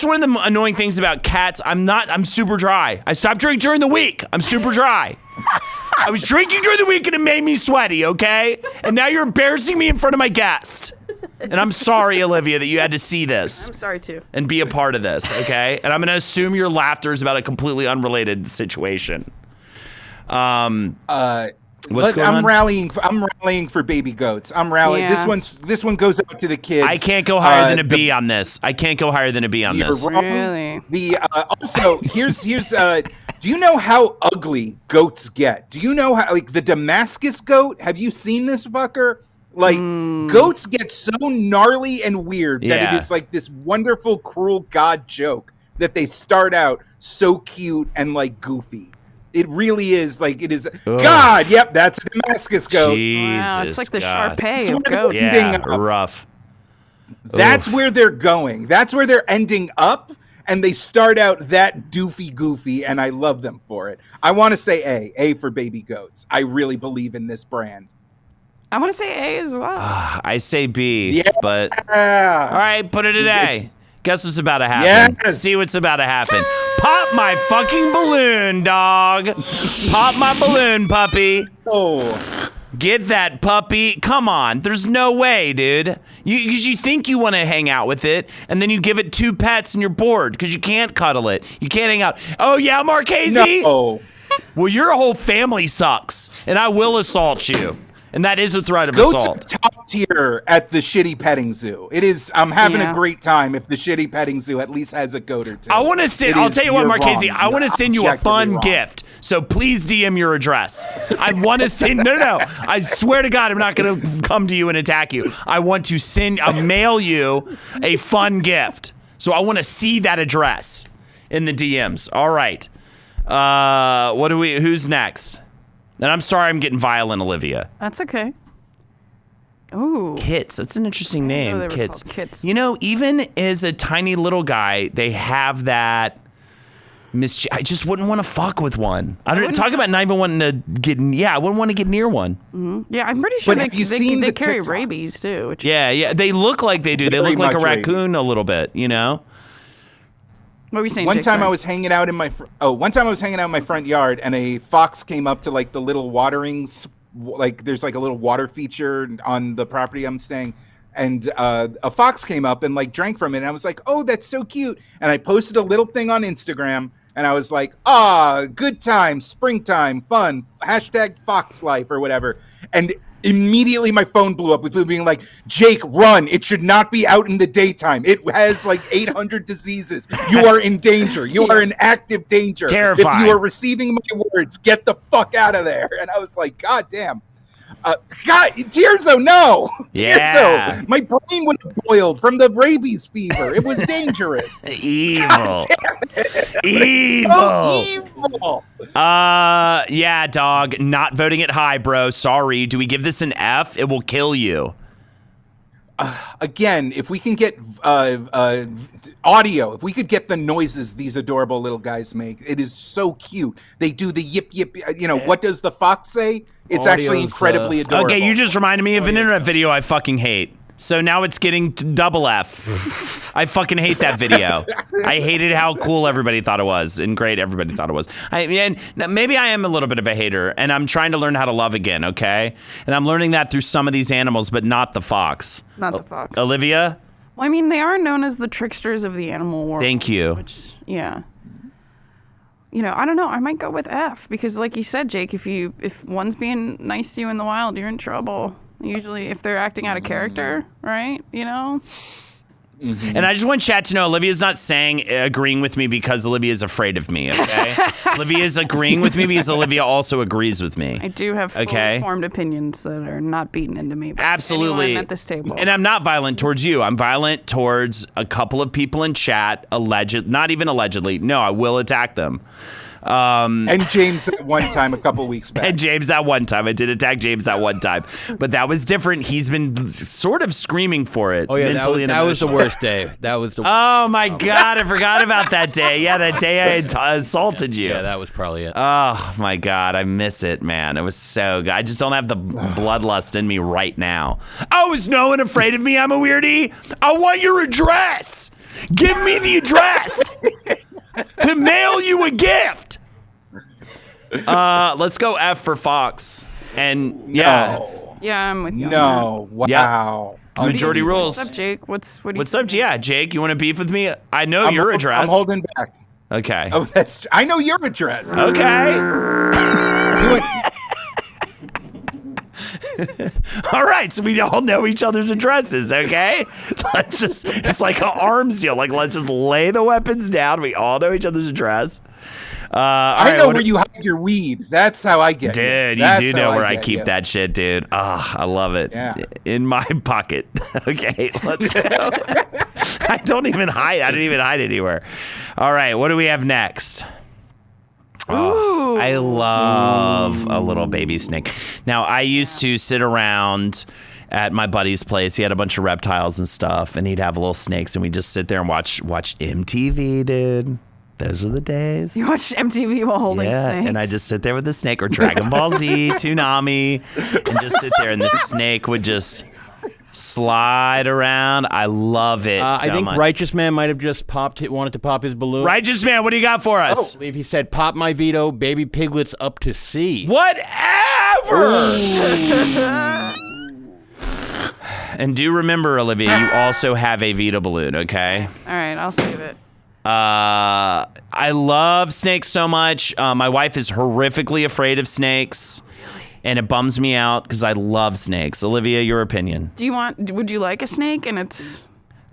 Speaker 1: one of the annoying things about cats. I'm super dry. I stopped drinking during the week. I'm super dry. I was drinking during the week and it made me sweaty, okay? And now you're embarrassing me in front of my guest. And I'm sorry, Olivia, that you had to see this.
Speaker 3: I'm sorry too.
Speaker 1: And be a part of this, okay? And I'm going to assume your laughter is about a completely unrelated situation. What's going on?
Speaker 2: I'm rallying for baby goats. I'm rallying.
Speaker 3: Yeah.
Speaker 2: This one goes out to the kids.
Speaker 1: I can't go higher than a B on this.
Speaker 2: You're wrong.
Speaker 3: Really?
Speaker 2: Also, here's do you know how ugly goats get? Do you know how, like, the Damascus goat? Have you seen this fucker? Like, goats get so gnarly and weird that it is like this wonderful, cruel God joke that they start out so cute and like goofy. It really is like it is. Ugh. God, yep, that's a Damascus goat.
Speaker 3: Wow, it's like the
Speaker 1: God.
Speaker 3: Shar-Pei of goats.
Speaker 1: Yeah, rough.
Speaker 2: That's where they're going. That's where they're ending up. And they start out that goofy, and I love them for it. I want to say A for baby goats. I really believe in this brand.
Speaker 3: I want to say A as well.
Speaker 1: I say B,
Speaker 2: Yeah.
Speaker 1: but all right, put it at A. Guess what's about to happen?
Speaker 2: Yes.
Speaker 1: See what's about to happen. Pop my fucking balloon, dog. Pop my balloon, puppy.
Speaker 2: Oh.
Speaker 1: Get that puppy. Come on. There's no way, dude. You think you want to hang out with it, and then you give it 2 pets and you're bored because you can't cuddle it. You can't hang out. Oh, yeah, Marchese?
Speaker 2: No.
Speaker 1: Well, your whole family sucks, and I will assault you. And that is a threat of
Speaker 2: Goats
Speaker 1: assault.
Speaker 2: are top tier at the shitty petting zoo. It is. I'm having a great time if the shitty petting zoo at least has a goat or two.
Speaker 1: I want to send. I'll tell you what, Marchese. I want to send you a fun
Speaker 2: wrong.
Speaker 1: gift. So please DM your address. I want to send. No. I swear to God, I'm not going to come to you and attack you. I want to send. I'll mail you a fun gift. So I want to see that address in the DMs. All right. What do we? Who's next? And I'm sorry, I'm getting violent, Olivia.
Speaker 3: That's okay. Ooh.
Speaker 1: Kits. That's an interesting name.
Speaker 3: they were
Speaker 1: Kits.
Speaker 3: called Kits.
Speaker 1: You know, even as a tiny little guy, they have that. I just wouldn't want to fuck with one. I don't talk about not even wanting to get. Yeah, I wouldn't want to get near one.
Speaker 3: Mm-hmm. Yeah, I'm pretty sure
Speaker 2: But have you seen
Speaker 3: they
Speaker 2: the
Speaker 3: carry
Speaker 2: TikToks?
Speaker 3: rabies too. Which
Speaker 1: Yeah. They look like they do. They
Speaker 2: Very
Speaker 1: look like a
Speaker 2: much
Speaker 1: raccoon a little bit. You know.
Speaker 3: What were you saying?
Speaker 2: One
Speaker 3: Jake?
Speaker 2: time
Speaker 3: Sorry.
Speaker 2: I was hanging out in my front yard, and a fox came up to like the little watering, like there's like a little water feature on the property I'm staying, and a fox came up and like drank from it, and I was like, oh, that's so cute, and I posted a little thing on Instagram, and I was like, good time, springtime, fun, #fox life or whatever, and immediately my phone blew up with people being like, Jake, run. It should not be out in the daytime. It has like 800 diseases. You are in danger. You are in active danger.
Speaker 1: Terrifying.
Speaker 2: If you are receiving my words, get the fuck out of there. And I was like, God damn. God, Tirso, no.
Speaker 1: Yeah.
Speaker 2: Tirso, my brain would have boiled from the rabies fever. It was dangerous.
Speaker 1: Evil. Evil.
Speaker 2: So evil.
Speaker 1: Yeah, dog. Not voting it high, bro. Sorry. Do we give this an F? It will kill you.
Speaker 2: Again, if we can get audio, if we could get the noises these adorable little guys make, it is so cute. They do the yip yip. You know, what does the fox say? It's actually
Speaker 4: Audio's,
Speaker 2: incredibly adorable.
Speaker 1: Okay, you just reminded me of an internet video I fucking hate. So now it's getting double F. I fucking hate that video. I hated how cool everybody thought it was and great everybody thought it was. And maybe I am a little bit of a hater, and I'm trying to learn how to love again, okay? And I'm learning that through some of these animals, but not the fox.
Speaker 3: Not the fox.
Speaker 1: Olivia?
Speaker 3: Well, I mean, they are known as the tricksters of the animal world.
Speaker 1: Thank you.
Speaker 3: Which, yeah. I don't know. I might go with F because, like you said, Jake, if one's being nice to you in the wild, you're in trouble. Usually, if they're acting out of character, right?
Speaker 1: Mm-hmm. And I just want chat to know, Olivia's not agreeing with me because Olivia's afraid of me, okay? Olivia's agreeing with me because Olivia also agrees with me.
Speaker 3: I do have fully formed opinions that are not beaten into me.
Speaker 1: Absolutely.
Speaker 3: At this table.
Speaker 1: And I'm not violent towards you. I'm violent towards a couple of people in chat, not even allegedly. No, I will attack them.
Speaker 2: And James that one time a couple weeks back.
Speaker 1: And James that one time. I did attack James that one time. But that was different. He's been sort of screaming for it.
Speaker 4: Oh, yeah, that was the worst day. That was the
Speaker 1: Oh, my God. I forgot about that day. Yeah, that day I assaulted you.
Speaker 4: Yeah, that was probably it.
Speaker 1: Oh, my God. I miss it, man. It was so good. I just don't have the bloodlust in me right now. Oh, is no one afraid of me? I'm a weirdie? I want your address. Give me the address. To mail you a gift. Let's go F for Fox. And yeah.
Speaker 2: No.
Speaker 3: Yeah, I'm with you.
Speaker 2: No. Wow.
Speaker 1: Yeah. Majority rules.
Speaker 3: What's up, Jake? What's
Speaker 1: up? Yeah, Jake, you want to beef with me? I know your address.
Speaker 2: I'm holding back.
Speaker 1: Okay.
Speaker 2: Oh, I know your address.
Speaker 1: Okay. All right, so we all know each other's addresses, okay? It's like an arms deal. Like, let's just lay the weapons down. We all know each other's address.
Speaker 2: I know where you hide your weed. That's how I get
Speaker 1: it. Dude, you do know where I keep that shit, dude. I love it.
Speaker 2: Yeah.
Speaker 1: In my pocket. Okay, let's go. I don't even hide. I didn't even hide anywhere. All right, what do we have next? Oh, I love a little baby snake. Now, I used to sit around at my buddy's place. He had a bunch of reptiles and stuff, and he'd have little snakes, and we'd just sit there and watch MTV, dude. Those are the days.
Speaker 3: You watch MTV while holding snakes?
Speaker 1: And I just sit there with the snake, or Dragon Ball Z, Toonami, and just sit there, and the snake would just slide around. I love it so
Speaker 4: I think
Speaker 1: much.
Speaker 4: Righteous Man might have just wanted to pop his balloon.
Speaker 1: Righteous Man, what do you got for us?
Speaker 4: I believe he said, pop my veto, baby piglets up to sea.
Speaker 1: Whatever! And do remember, Olivia, you also have a veto balloon, okay?
Speaker 3: All right, I'll save it.
Speaker 1: I love snakes so much. My wife is horrifically afraid of snakes. And it bums me out because I love snakes. Olivia, your opinion?
Speaker 3: Would you like a snake? And it's...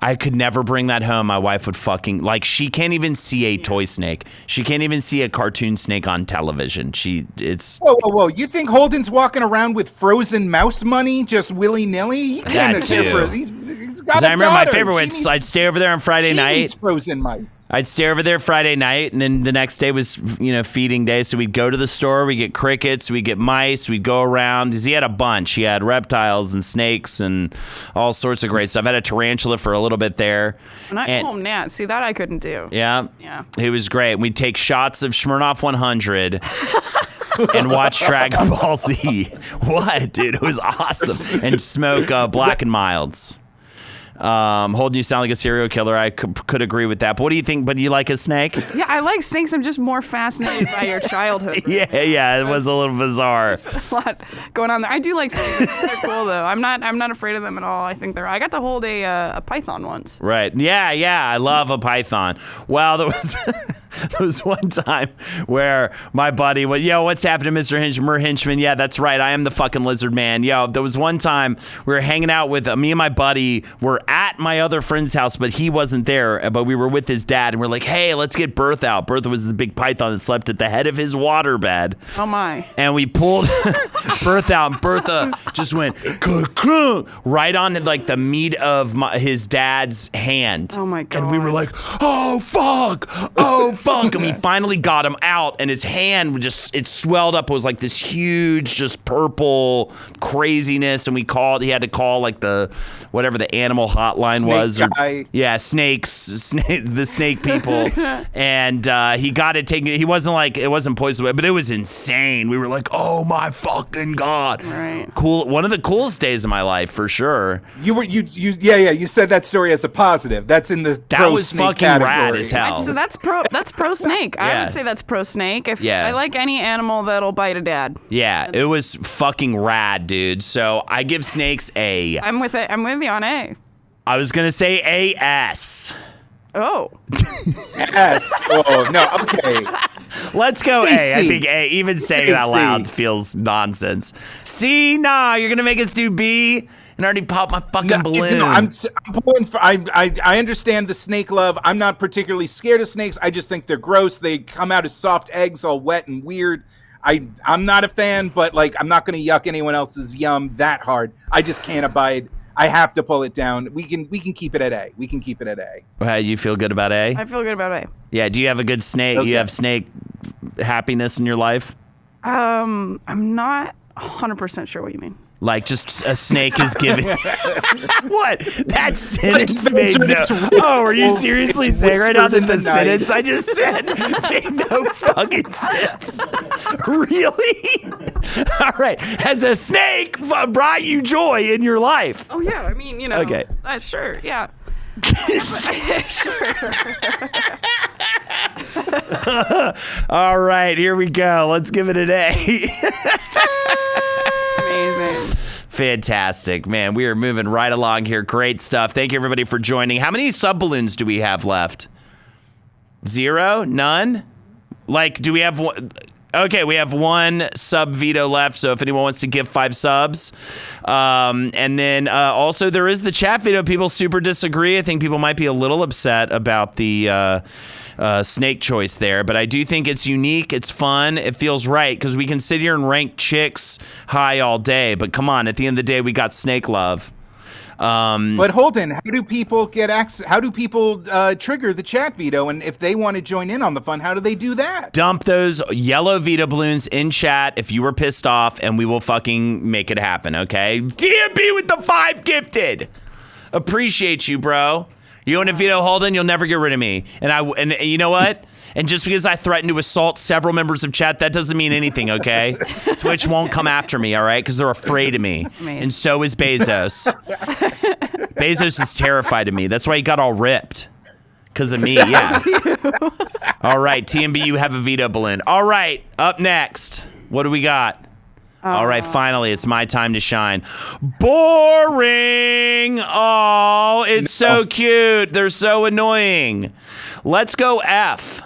Speaker 1: I could never bring that home. My wife would she can't even see a toy snake. She can't even see a cartoon snake on television.
Speaker 2: Whoa. You think Holden's walking around with frozen mouse money just willy-nilly? He can't he's got a
Speaker 1: I remember
Speaker 2: daughter.
Speaker 1: my favorite was I'd stay over there on Friday night.
Speaker 2: She eats frozen mice.
Speaker 1: I'd stay over there Friday night, and then the next day was, feeding day. So we'd go to the store, we'd get crickets, we'd get mice, we'd go around. Because he had a bunch. He had reptiles and snakes and all sorts of great stuff. I had a tarantula for a little bit there.
Speaker 3: Gnat. See, that I couldn't do.
Speaker 1: Yeah. It was great. We'd take shots of Smirnoff 100 and watch Dragon Ball Z. What, dude? It was awesome. And smoke Black and Milds. Holden, you sound like a serial killer. I could agree with that. But what do you think? But you like a snake?
Speaker 3: Yeah, I like snakes. I'm just more fascinated by your childhood.
Speaker 1: Yeah. It was a little bizarre.
Speaker 3: There's a lot going on there. I do like snakes. They're cool though. I'm not afraid of them at all. I think I got to hold a python once.
Speaker 1: Right. Yeah. I love a python. Well, there was one time where my buddy went, yo, what's happening, Mr. Hinchman? Yeah, that's right. I am the fucking lizard man. Yo, there was one time we were hanging out with me and my buddy were at my other friend's house, but he wasn't there. But we were with his dad, and we're like, hey, let's get Bertha out. Bertha was the big python that slept at the head of his waterbed.
Speaker 3: Oh, my.
Speaker 1: And we pulled Bertha out, and Bertha just went right on the meat of his dad's hand.
Speaker 3: Oh, my God.
Speaker 1: And we were like, oh, fuck. fuck him. He finally got him out, and his hand it swelled up. It was like this huge, just purple craziness. And he had to call like whatever the animal hotline was.
Speaker 2: Guy.
Speaker 1: Yeah, the snake people. And he got it taken. It wasn't poisoned away, but it was insane. We were like, oh my fucking God.
Speaker 3: Right.
Speaker 1: Cool. One of the coolest days of my life, for sure.
Speaker 2: You said that story as a positive. That's in the
Speaker 1: That was
Speaker 2: pro-snake
Speaker 1: fucking
Speaker 2: category.
Speaker 1: rad as hell.
Speaker 3: So that's pro snake.
Speaker 1: Yeah.
Speaker 3: I would say that's pro snake. I like any animal that'll bite a dad.
Speaker 1: Yeah, it was fucking rad, dude. So I give snakes A.
Speaker 3: I'm with it. I'm with you on A.
Speaker 1: I was gonna say AS.
Speaker 3: Oh.
Speaker 2: Yes. Oh no. Okay.
Speaker 1: Let's go
Speaker 2: Say
Speaker 1: A. I
Speaker 2: C.
Speaker 1: think A. Even saying
Speaker 2: Say
Speaker 1: it out
Speaker 2: C.
Speaker 1: loud feels nonsense. C, nah, you're gonna make us do B and already pop my fucking balloon.
Speaker 2: I'm pulling for. I understand the snake love. I'm not particularly scared of snakes. I just think they're gross. They come out as soft eggs, all wet and weird. I'm not a fan, but like I'm not going to yuck anyone else's yum that hard. I just can't abide. I have to pull it down. We can keep it at A. We can keep it at A.
Speaker 1: You feel good about A?
Speaker 3: I feel good about A.
Speaker 1: Yeah. Do you have a good snake?
Speaker 2: Okay.
Speaker 1: You have snake happiness in your life?
Speaker 3: I'm not 100% sure what you mean.
Speaker 1: Like just a snake is giving. What? That sentence
Speaker 2: Like,
Speaker 1: made no.
Speaker 2: it's
Speaker 1: Oh, are you
Speaker 2: rules,
Speaker 1: seriously
Speaker 2: it's
Speaker 1: saying right now that
Speaker 2: whispered
Speaker 1: the
Speaker 2: in the night.
Speaker 1: sentence I just said made no fucking sense? Really? All right. Has a snake brought you joy in your life?
Speaker 3: Oh yeah, I mean,
Speaker 1: Okay.
Speaker 3: Sure, yeah. Sure.
Speaker 1: All right, here we go. Let's give it an A.
Speaker 3: Amazing.
Speaker 1: Fantastic, man. We are moving right along here. Great stuff. Thank you, everybody, for joining. How many sub balloons do we have left? 0? None? Like, do we have one? Okay, we have one sub veto left, so if anyone wants to give 5 subs. And then also there is the chat veto. People super disagree. I think people might be a little upset about the snake choice there, but I do think it's unique. It's fun. It feels right because we can sit here and rank chicks high all day, but come on, at the end of the day, we got snake love.
Speaker 2: But Holden, how do people get access? How do people trigger the chat veto? And if they want to join in on the fun, how do they do that?
Speaker 1: Dump those yellow veto balloons in chat if you were pissed off, and we will fucking make it happen, okay? DMB with the 5 gifted. Appreciate you, bro. You want to veto Holden, you'll never get rid of me. And you know what? And just because I threatened to assault several members of chat, that doesn't mean anything, okay? Twitch won't come after me, all right? Because they're afraid of me. And so is Bezos. Bezos is terrified of me. That's why he got all ripped. Because of me, yeah. All right, TMB, you have a veto balloon. All right, up next. What do we got? All right, finally, it's my time to shine. Boring. Oh, it's so cute. They're so annoying. Let's go F.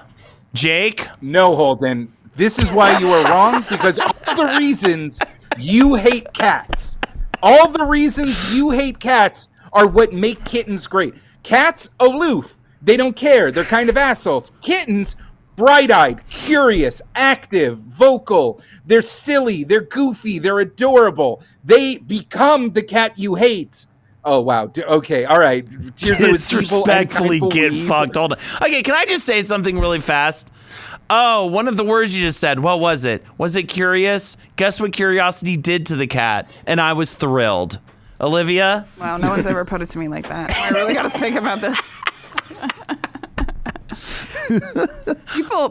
Speaker 1: Jake?
Speaker 2: No, Holden. This is why you are wrong, because all the reasons you hate cats, all the reasons you hate cats are what make kittens great. Cats, aloof. They don't care. They're kind of assholes. Kittens, bright-eyed, curious, active, vocal. They're silly. They're goofy. They're adorable. They become the cat you hate. Oh, wow. Okay, all right.
Speaker 1: Disrespectfully get fucked. Hold on. Okay, can I just say something really fast? Oh, one of the words you just said, what was it? Was it curious? Guess what curiosity did to the cat? And I was thrilled. Olivia?
Speaker 3: Wow, no one's ever put it to me like that. I really got to think about this.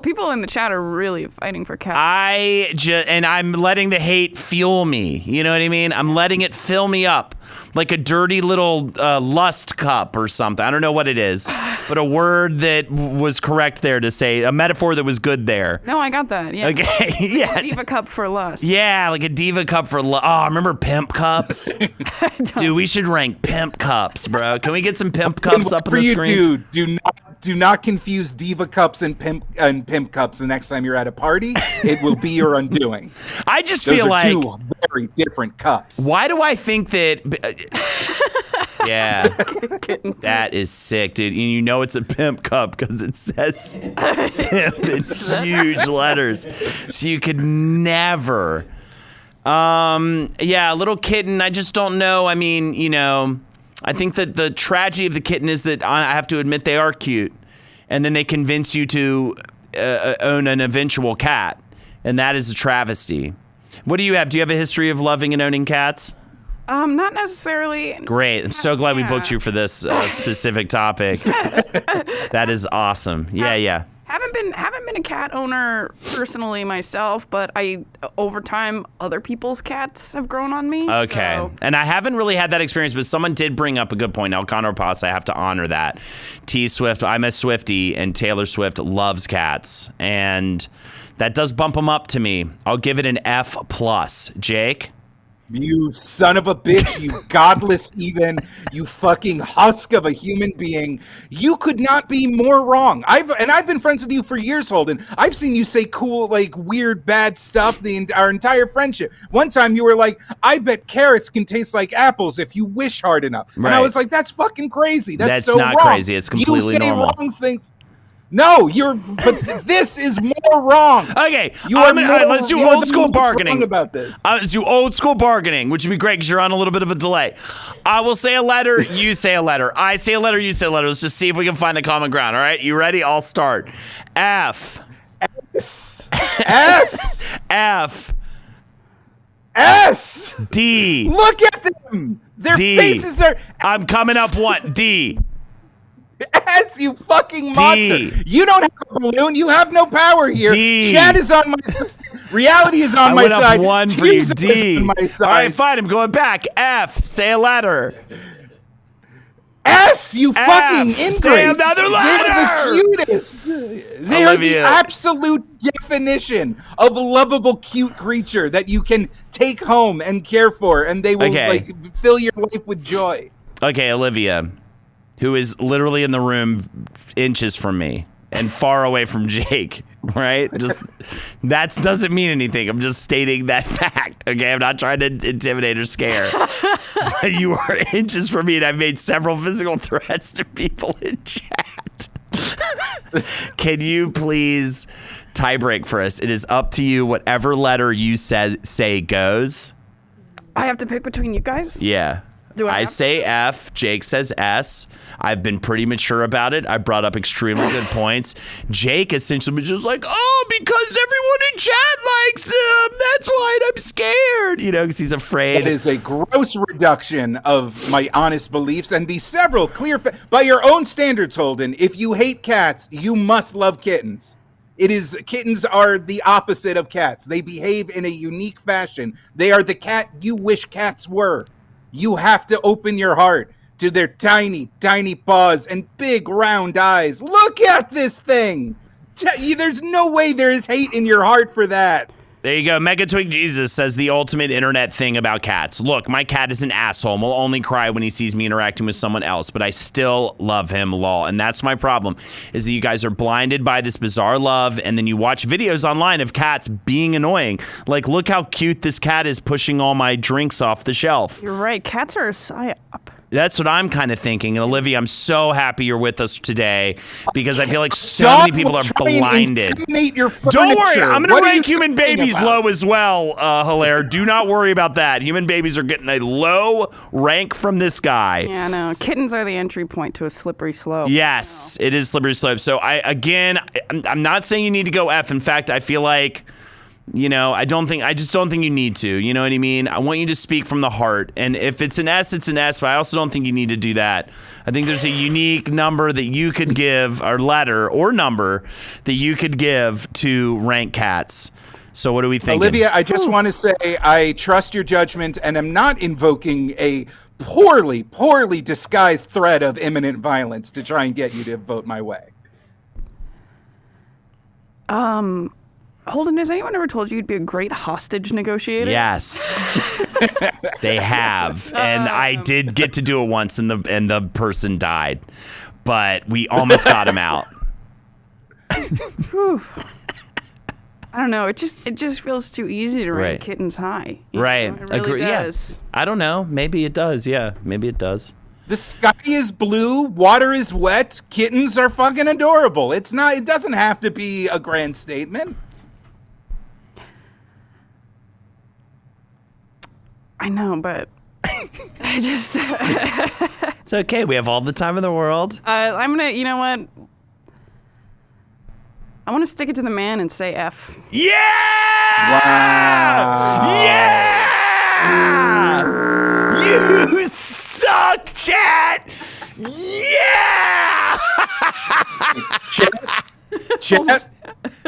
Speaker 3: People in the chat are really fighting for cats.
Speaker 1: And I'm letting the hate fuel me. You know what I mean? I'm letting it fill me up like a dirty little lust cup or something. I don't know what it is, but a word that was correct there to say, a metaphor that was good there.
Speaker 3: No, I got that. Yeah.
Speaker 1: Okay. Yeah.
Speaker 3: Diva cup for lust.
Speaker 1: Yeah, like a diva cup for lust. Oh, remember pimp cups? Dude, we should rank pimp cups, bro. Can we get some pimp cups up on the screen?
Speaker 2: Do not confuse diva cups and pimp cups the next time you're at a party. It will be your undoing.
Speaker 1: I just
Speaker 2: Those
Speaker 1: feel
Speaker 2: are
Speaker 1: like
Speaker 2: two very different cups.
Speaker 1: Why do I think that? Yeah, that is sick, dude. And you know it's a pimp cup because it says pimp in huge letters, so you could never. Yeah, little kitten. I just don't know. I mean, you know. I think that the tragedy of the kitten is that I have to admit they are cute. And then they convince you to own an eventual cat, and that is a travesty. What do you have? Do you have a history of loving and owning cats?
Speaker 3: Not necessarily.
Speaker 1: Great. I'm so glad we booked you for this specific topic. That is awesome. Yeah.
Speaker 3: Haven't been a cat owner personally myself, but over time other people's cats have grown on me.
Speaker 1: Okay.
Speaker 3: So.
Speaker 1: And I haven't really had that experience, but someone did bring up a good point. Elkanah Pass, I have to honor that. T Swift, I'm a Swiftie, and Taylor Swift loves cats, and that does bump them up to me. I'll give it an F+. Jake?
Speaker 2: You son of a bitch, you godless heathen, you fucking husk of a human being. You could not be more wrong. I've been friends with you for years, Holden. I've seen you say cool, like, weird, bad stuff our entire friendship. One time you were like, I bet carrots can taste like apples if you wish hard enough. Right. And I was like, that's fucking crazy. That's so
Speaker 1: not
Speaker 2: wrong.
Speaker 1: Crazy. It's completely normal.
Speaker 2: You say wrong things. No, but this is more wrong.
Speaker 1: Okay, let's do old school bargaining
Speaker 2: about this.
Speaker 1: Let's do old school bargaining, which would be great because you're on a little bit of a delay. I will say a letter, you say a letter. I say a letter, you say a letter. Let's just see if we can find a common ground. All right, you ready? I'll start. F.
Speaker 2: S. S.
Speaker 1: F.
Speaker 2: S.
Speaker 1: D.
Speaker 2: Look at them. Their faces are.
Speaker 1: I'm coming up one. D.
Speaker 2: S, you fucking monster. You don't have a balloon. You have no power here.
Speaker 1: D.
Speaker 2: Chad is on my side. Reality is on my side.
Speaker 1: One for you.
Speaker 2: D.
Speaker 1: D.
Speaker 2: On my side.
Speaker 1: All right, fine. I'm going back. F. Say a letter.
Speaker 2: S, you fucking ingrate.
Speaker 1: Say another letter.
Speaker 2: They're the cutest. They are the absolute definition of a lovable, cute creature that you can take home and care for, and they will fill your life with joy.
Speaker 1: Okay, Olivia, who is literally in the room inches from me and far away from Jake, right? Just that doesn't mean anything. I'm just stating that fact, okay? I'm not trying to intimidate or scare. You are inches from me, and I've made several physical threats to people in chat. Can you please tie break for us? It is up to you. Whatever letter you say goes.
Speaker 3: I have to pick between you guys?
Speaker 1: Yeah. I say F, Jake says S. I've been pretty mature about it. I brought up extremely good points. Jake essentially was just like, oh, because everyone in chat likes them. That's why I'm scared, because he's afraid.
Speaker 2: It is a gross reduction of my honest beliefs and the several clear by your own standards, Holden. If you hate cats, you must love kittens. Kittens are the opposite of cats. They behave in a unique fashion. They are the cat you wish cats were. You have to open your heart to their tiny, tiny paws and big round eyes. Look at this thing. There's no way there is hate in your heart for that.
Speaker 1: There you go. Megatwig Jesus says the ultimate internet thing about cats. Look, my cat is an asshole and will only cry when he sees me interacting with someone else, but I still love him, lol. And that's my problem, is that you guys are blinded by this bizarre love, and then you watch videos online of cats being annoying. Like, look how cute this cat is pushing all my drinks off the shelf.
Speaker 3: You're right. Cats are a psyop.
Speaker 1: That's what I'm kind of thinking. And Olivia, I'm so happy you're with us today because I feel like so many people are blinded. Don't worry, I'm going to rank human babies low as well, Hilaire. Do not worry about that. Human babies are getting a low rank from this guy.
Speaker 3: Yeah, no. Kittens are the entry point to a slippery slope.
Speaker 1: Yes, it is slippery slope. So I'm not saying you need to go F. In fact, I feel like, I just don't think you need to. You know what I mean? I want you to speak from the heart. And if it's an S, it's an S, but I also don't think you need to do that. I think there's a unique number that you could give, or letter or number that you could give to rank cats. So what are we thinking?
Speaker 2: Olivia, I just want to say I trust your judgment and am not invoking a poorly, poorly disguised threat of imminent violence to try and get you to vote my way.
Speaker 3: Holden, has anyone ever told you you'd be a great hostage negotiator?
Speaker 1: Yes. They have. And I did get to do it once, and the person died. But we almost got him out.
Speaker 3: I don't know. It just feels too easy to rank kittens high.
Speaker 1: Right.
Speaker 3: It really does.
Speaker 1: Yeah. I don't know. Maybe it does. Yeah. Maybe it does.
Speaker 2: The sky is blue, water is wet, kittens are fucking adorable. It doesn't have to be a grand statement.
Speaker 3: I know, but I just...
Speaker 1: It's okay. We have all the time in the world.
Speaker 3: I'm going to, you know what? I want to stick it to the man and say F.
Speaker 1: Yeah!
Speaker 2: Wow.
Speaker 1: Yeah! You suck, chat! Yeah!
Speaker 2: Chat,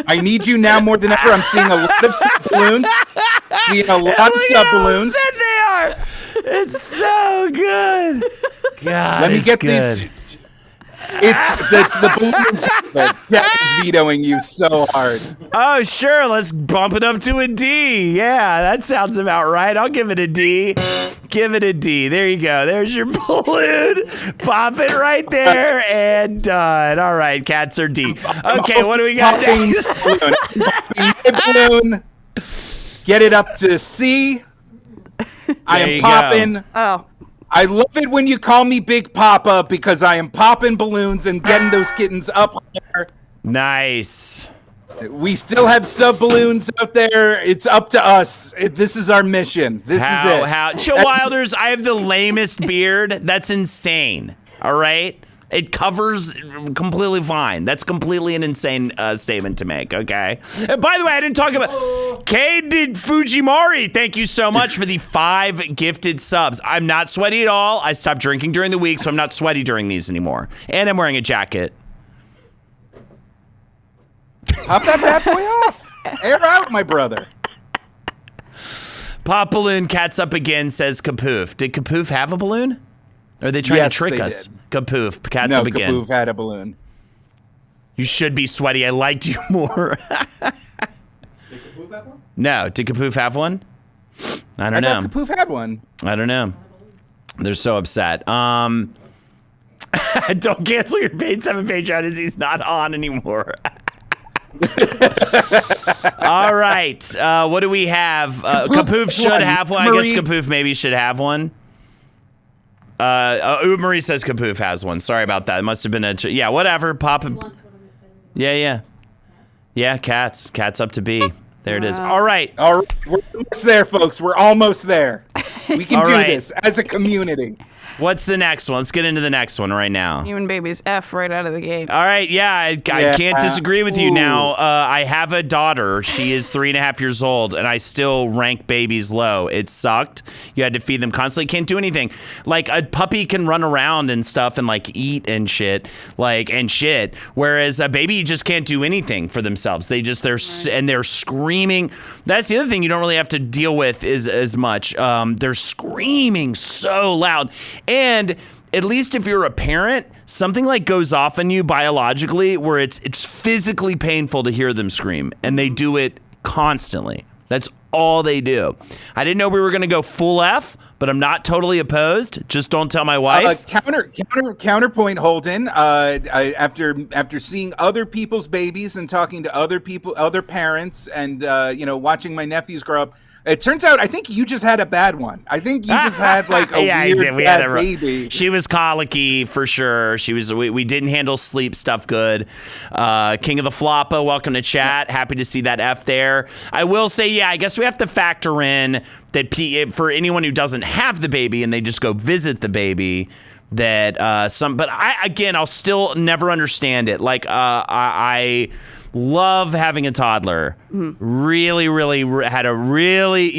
Speaker 2: I need you now more than ever. I'm seeing a lot of sub balloons. Seeing a lot of sub balloons.
Speaker 1: Look at how upset they are. It's so good. God,
Speaker 2: Let me
Speaker 1: it's
Speaker 2: get
Speaker 1: good.
Speaker 2: these. It's the balloons. Chat is vetoing you so hard.
Speaker 1: Oh, sure. Let's bump it up to a D. Yeah, that sounds about right. I'll give it a D. Give it a D. There you go. There's your balloon. Pop it right there and done. All right, cats are D. Okay, what do we got next?
Speaker 2: Balloon. Get it up to C. I am popping.
Speaker 3: Oh.
Speaker 2: I love it when you call me Big Papa because I am popping balloons and getting those kittens up there.
Speaker 1: Nice.
Speaker 2: We still have sub balloons out there. It's up to us. This is our mission. This is it.
Speaker 1: Chill Wilders, I have the lamest beard. That's insane. All right? It covers completely fine. That's completely an insane statement to make, okay? And by the way, I didn't talk about... Did Fujimori, thank you so much for the 5 gifted subs. I'm not sweaty at all. I stopped drinking during the week, so I'm not sweaty during these anymore. And I'm wearing a jacket.
Speaker 2: Pop that bad boy off. Air out, my brother.
Speaker 1: Pop balloon, cats up again, says Kapoof. Did Kapoof have a balloon? Or are they trying to trick us?
Speaker 2: Did.
Speaker 1: Kapoof, cats up again.
Speaker 2: No, Kapoof had a balloon.
Speaker 1: You should be sweaty. I liked you more.
Speaker 2: Did Kapoof have one?
Speaker 1: No, did Kapoof have one? I don't know.
Speaker 2: I thought Kapoof had one.
Speaker 1: I don't know. They're so upset. Don't cancel your page 7 Patreon as he's not on anymore. All right. What do we have? Kapoof should have one. I guess Kapoof maybe should have one. Marie says Kapoof has one. Sorry about that. It must have been a... yeah, whatever. Pop it. Yeah. Yeah, cats. Cats up to B. There it is. All right.
Speaker 2: All right. We're almost there, folks. We're almost there. We can do this as a community.
Speaker 1: What's the next one? Let's get into the next one right now.
Speaker 3: Human babies F right out of the gate.
Speaker 1: All right, yeah, I can't disagree with you now. I have a daughter. She is 3.5 years old, and I still rank babies low. It sucked. You had to feed them constantly. Can't do anything. Like, a puppy can run around and stuff and, like, eat and shit. Whereas a baby just can't do anything for themselves. They're screaming. That's the other thing you don't really have to deal with is as much. They're screaming so loud. And at least if you're a parent, something like goes off on you biologically where it's physically painful to hear them scream, and they do it constantly. That's all they do. I didn't know we were going to go full F, but I'm not totally opposed. Just don't tell my wife.
Speaker 2: Counterpoint, Holden. After seeing other people's babies and talking to other parents, and watching my nephews grow up. It turns out, I think you just had a bad one. I think you just had like a weird bad baby.
Speaker 1: She was colicky for sure. We didn't handle sleep stuff good. King of the Floppa, welcome to chat. Happy to see that F there. I will say, I guess we have to factor in that for anyone who doesn't have the baby and they just go visit the baby, that but I'll still never understand it. Like, I love having a toddler. Really, really had a really,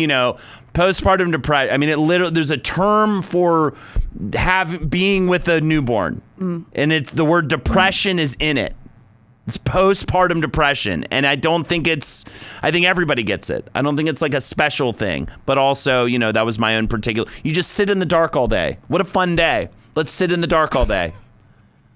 Speaker 1: postpartum depression. I mean, there's a term for being with a newborn, and the word depression is in it. It's postpartum depression, and I think everybody gets it. I don't think it's like a special thing, but also, that was my own particular. You just sit in the dark all day. What a fun day. Let's sit in the dark all day.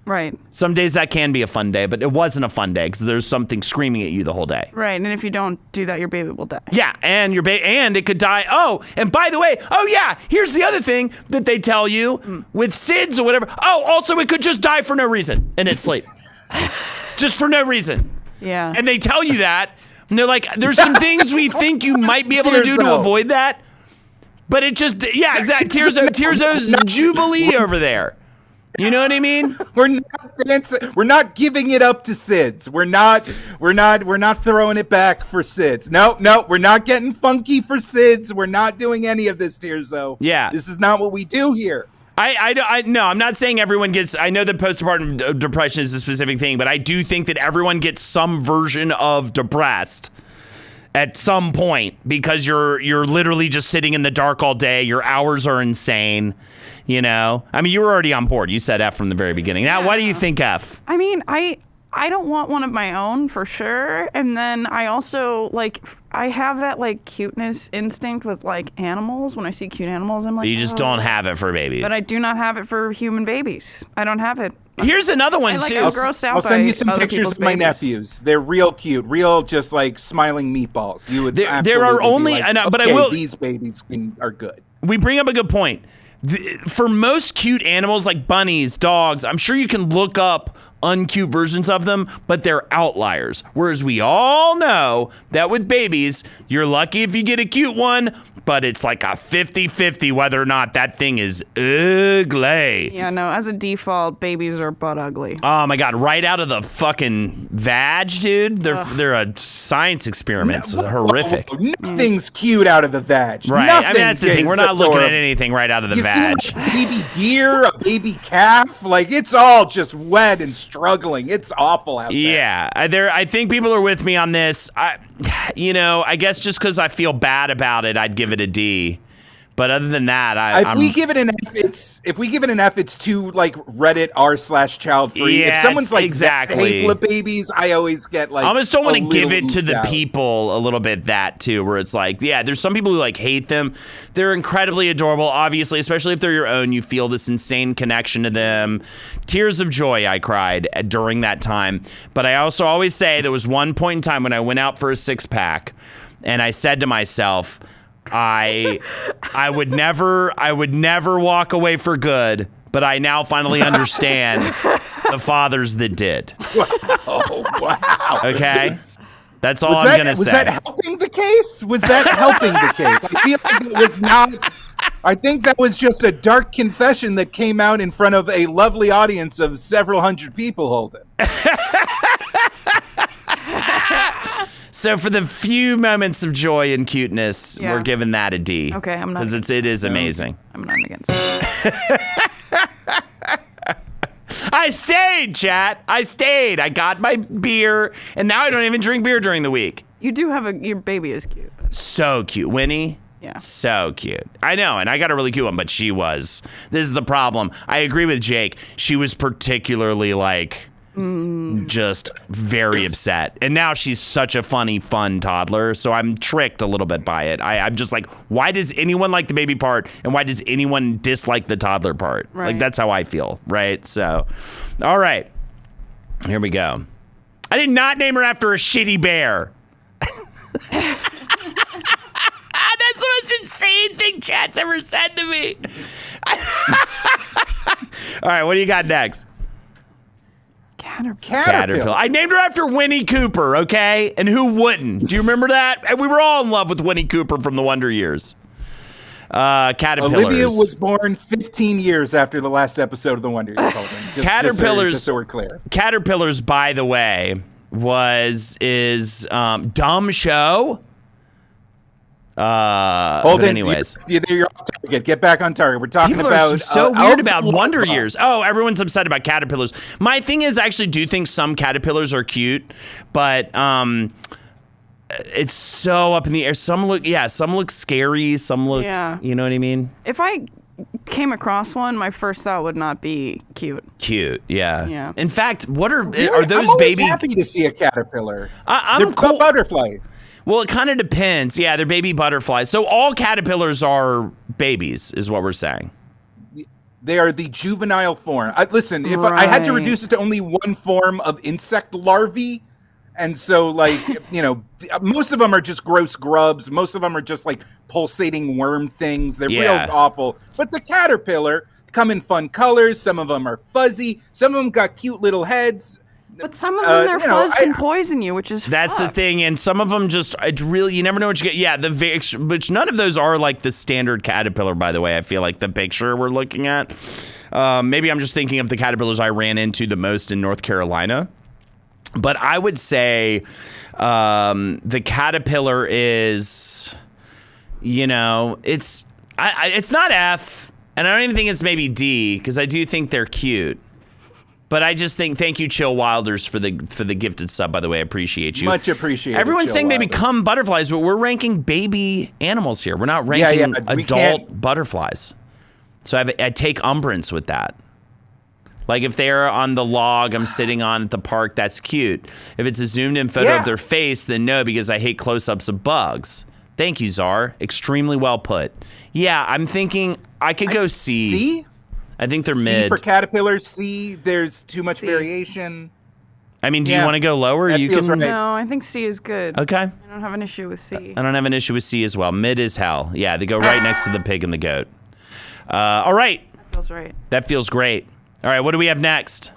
Speaker 3: Right.
Speaker 1: Some days that can be a fun day, but it wasn't a fun day because there's something screaming at you the whole day.
Speaker 3: Right, and if you don't do that, your baby will die.
Speaker 1: Yeah, and and it could die. Oh, and by the way, here's the other thing that they tell you with SIDS or whatever. Oh, also it could just die for no reason in its sleep. Just for no reason.
Speaker 3: Yeah.
Speaker 1: And they tell you that, and they're like, there's some things we think you might be able to do to avoid that, but it just, exactly. Tirzo's Jubilee over there. You know what I mean?
Speaker 2: We're not dancing. We're not giving it up to SIDS. We're not throwing it back for SIDS. No, we're not getting funky for SIDS. We're not doing any of this, Tirzo.
Speaker 1: Yeah.
Speaker 2: This is not what we do here.
Speaker 1: No, I'm not saying everyone gets. I know that postpartum depression is a specific thing, but I do think that everyone gets some version of depressed at some point because you're literally just sitting in the dark all day. Your hours are insane. You know, I mean, you were already on board. You said F from the very beginning. Now, why do you think F?
Speaker 3: I mean, I don't want one of my own for sure. And then I also I have that cuteness instinct with animals. When I see cute animals, I'm like,
Speaker 1: you just don't have it for babies.
Speaker 3: But I do not have it for human babies. I don't have it.
Speaker 1: Here's another one too.
Speaker 3: I'm grossed out
Speaker 2: I'll send
Speaker 3: by
Speaker 2: you some
Speaker 3: other
Speaker 2: pictures
Speaker 3: people's
Speaker 2: of my
Speaker 3: babies.
Speaker 2: nephews. They're real cute, real just smiling meatballs. You would
Speaker 1: there
Speaker 2: absolutely
Speaker 1: are only,
Speaker 2: be like,
Speaker 1: but
Speaker 2: okay,
Speaker 1: I will.
Speaker 2: These babies are good.
Speaker 1: We bring up a good point. For most cute animals like bunnies, dogs, I'm sure you can look up uncute versions of them, but they're outliers. Whereas we all know that with babies, you're lucky if you get a cute one, but it's like a 50-50 whether or not that thing is ugly.
Speaker 3: Yeah, no, as a default, babies are butt ugly.
Speaker 1: Oh my God, right out of the fucking vag, dude. They're a science experiment. It's horrific.
Speaker 2: Nothing's cute out of the vag.
Speaker 1: Right.
Speaker 2: Nothing
Speaker 1: I mean, that's the thing. We're not looking at anything right out of the
Speaker 2: you
Speaker 1: vag.
Speaker 2: See, a baby deer, a baby calf, it's all just wet and struggling. It's awful out there.
Speaker 1: Yeah, I think people are with me on this. I guess just because I feel bad about it, I'd give it a D. But other than that,
Speaker 2: if we give it an F, it's too Reddit r/child free.
Speaker 1: Yeah,
Speaker 2: if someone's
Speaker 1: exactly
Speaker 2: that hateful of babies, I always get
Speaker 1: I almost don't want to give it to the
Speaker 2: out.
Speaker 1: people a little bit that too, where it's there's some people who hate them. They're incredibly adorable, obviously, especially if they're your own. You feel this insane connection to them. Tears of joy I cried during that time. But I also always say there was one point in time when I went out for a 6-pack, and I said to myself, I would never walk away for good, but I now finally understand the fathers that did.
Speaker 2: Oh, wow.
Speaker 1: Okay? That's all I'm going to say.
Speaker 2: Was that helping the case? Was that helping the case? I feel like it was not. I think that was just a dark confession that came out in front of a lovely audience of several hundred people, Holden.
Speaker 1: So for the few moments of joy and cuteness, we're giving that a D.
Speaker 3: Okay, I'm not.
Speaker 1: Because it is amazing.
Speaker 3: I'm not against it.
Speaker 1: I stayed, chat. I stayed. I got my beer, and now I don't even drink beer during the week.
Speaker 3: You do have your baby is cute.
Speaker 1: So cute. Winnie?
Speaker 3: Yeah.
Speaker 1: So cute. I know, and I got a really cute one, but she was. This is the problem. I agree with Jake. She was particularly just very upset. And now she's such a funny, fun toddler, so I'm tricked a little bit by it. I'm just why does anyone like the baby part, and why does anyone dislike the toddler part?
Speaker 3: Right.
Speaker 1: That's how I feel, right? So, all right. Here we go. I did not name her after a shitty bear. That's the most insane thing chat's ever said to me. All right, what do you got next?
Speaker 3: Caterpillar.
Speaker 1: I named her after Winnie Cooper, okay? And who wouldn't? Do you remember that? And we were all in love with Winnie Cooper from the Wonder Years. Caterpillars.
Speaker 2: Olivia was born 15 years after the last episode of the Wonder Years.
Speaker 1: Caterpillars.
Speaker 2: Just so we're clear.
Speaker 1: Caterpillars, by the way, is dumb show.
Speaker 2: Holden,
Speaker 1: anyways,
Speaker 2: you're off target. Get back on target. We're talking
Speaker 1: people
Speaker 2: about
Speaker 1: are so weird about Wonder Years. Oh, everyone's upset about caterpillars. My thing is, I actually do think some caterpillars are cute, but it's so up in the air. Some look scary. Some look, you know what I mean?
Speaker 3: If I came across one, my first thought would not be cute.
Speaker 1: Cute, yeah.
Speaker 3: Yeah.
Speaker 1: In fact, are those
Speaker 2: I'm always
Speaker 1: baby?
Speaker 2: happy to see a caterpillar.
Speaker 1: I'm
Speaker 2: They're
Speaker 1: cool.
Speaker 2: butterflies.
Speaker 1: Well, it kind of depends. Yeah, they're baby butterflies. So all caterpillars are babies, is what we're saying.
Speaker 2: They are the juvenile form. Listen, if I had to reduce it to only one form of insect larvae, and so most of them are just gross grubs. Most of them are just pulsating worm things. They're real awful. But the caterpillar come in fun colors. Some of them are fuzzy. Some of them got cute little heads.
Speaker 3: But some of them, their fuzz can poison you, which is
Speaker 1: that's the thing. And some of them you never know what you get. Yeah, which none of those are the standard caterpillar, by the way. I feel like the picture we're looking at. Maybe I'm just thinking of the caterpillars I ran into the most in North Carolina. But I would say the caterpillar is, it's not F. And I don't even think it's maybe D, because I do think they're cute. But I just think, thank you, Chill Wilders, for the gifted sub, by the way. I appreciate you.
Speaker 2: Much appreciated.
Speaker 1: Everyone's
Speaker 2: Chill
Speaker 1: saying they
Speaker 2: Wilders.
Speaker 1: become butterflies, but we're ranking baby animals here. We're not ranking adult butterflies. So I take umbrance with that. Like if they're on the log I'm sitting on at the park, that's cute. If it's a zoomed in photo of their face, then no, because I hate close-ups of bugs. Thank you, Czar. Extremely well put. Yeah, I'm thinking I could go C.
Speaker 2: C?
Speaker 1: I think they're
Speaker 2: C
Speaker 1: mid.
Speaker 2: for caterpillars. C, there's too much variation.
Speaker 1: I mean, do you want to go lower?
Speaker 2: That
Speaker 1: You
Speaker 2: feels
Speaker 1: can.
Speaker 2: right.
Speaker 3: No, I think C is good.
Speaker 1: Okay.
Speaker 3: I don't have an issue with C.
Speaker 1: I don't have an issue with C as well. Mid is hell. Yeah, they go right next to the pig and the goat. All right.
Speaker 3: That feels right.
Speaker 1: That feels great. All right, what do we have next?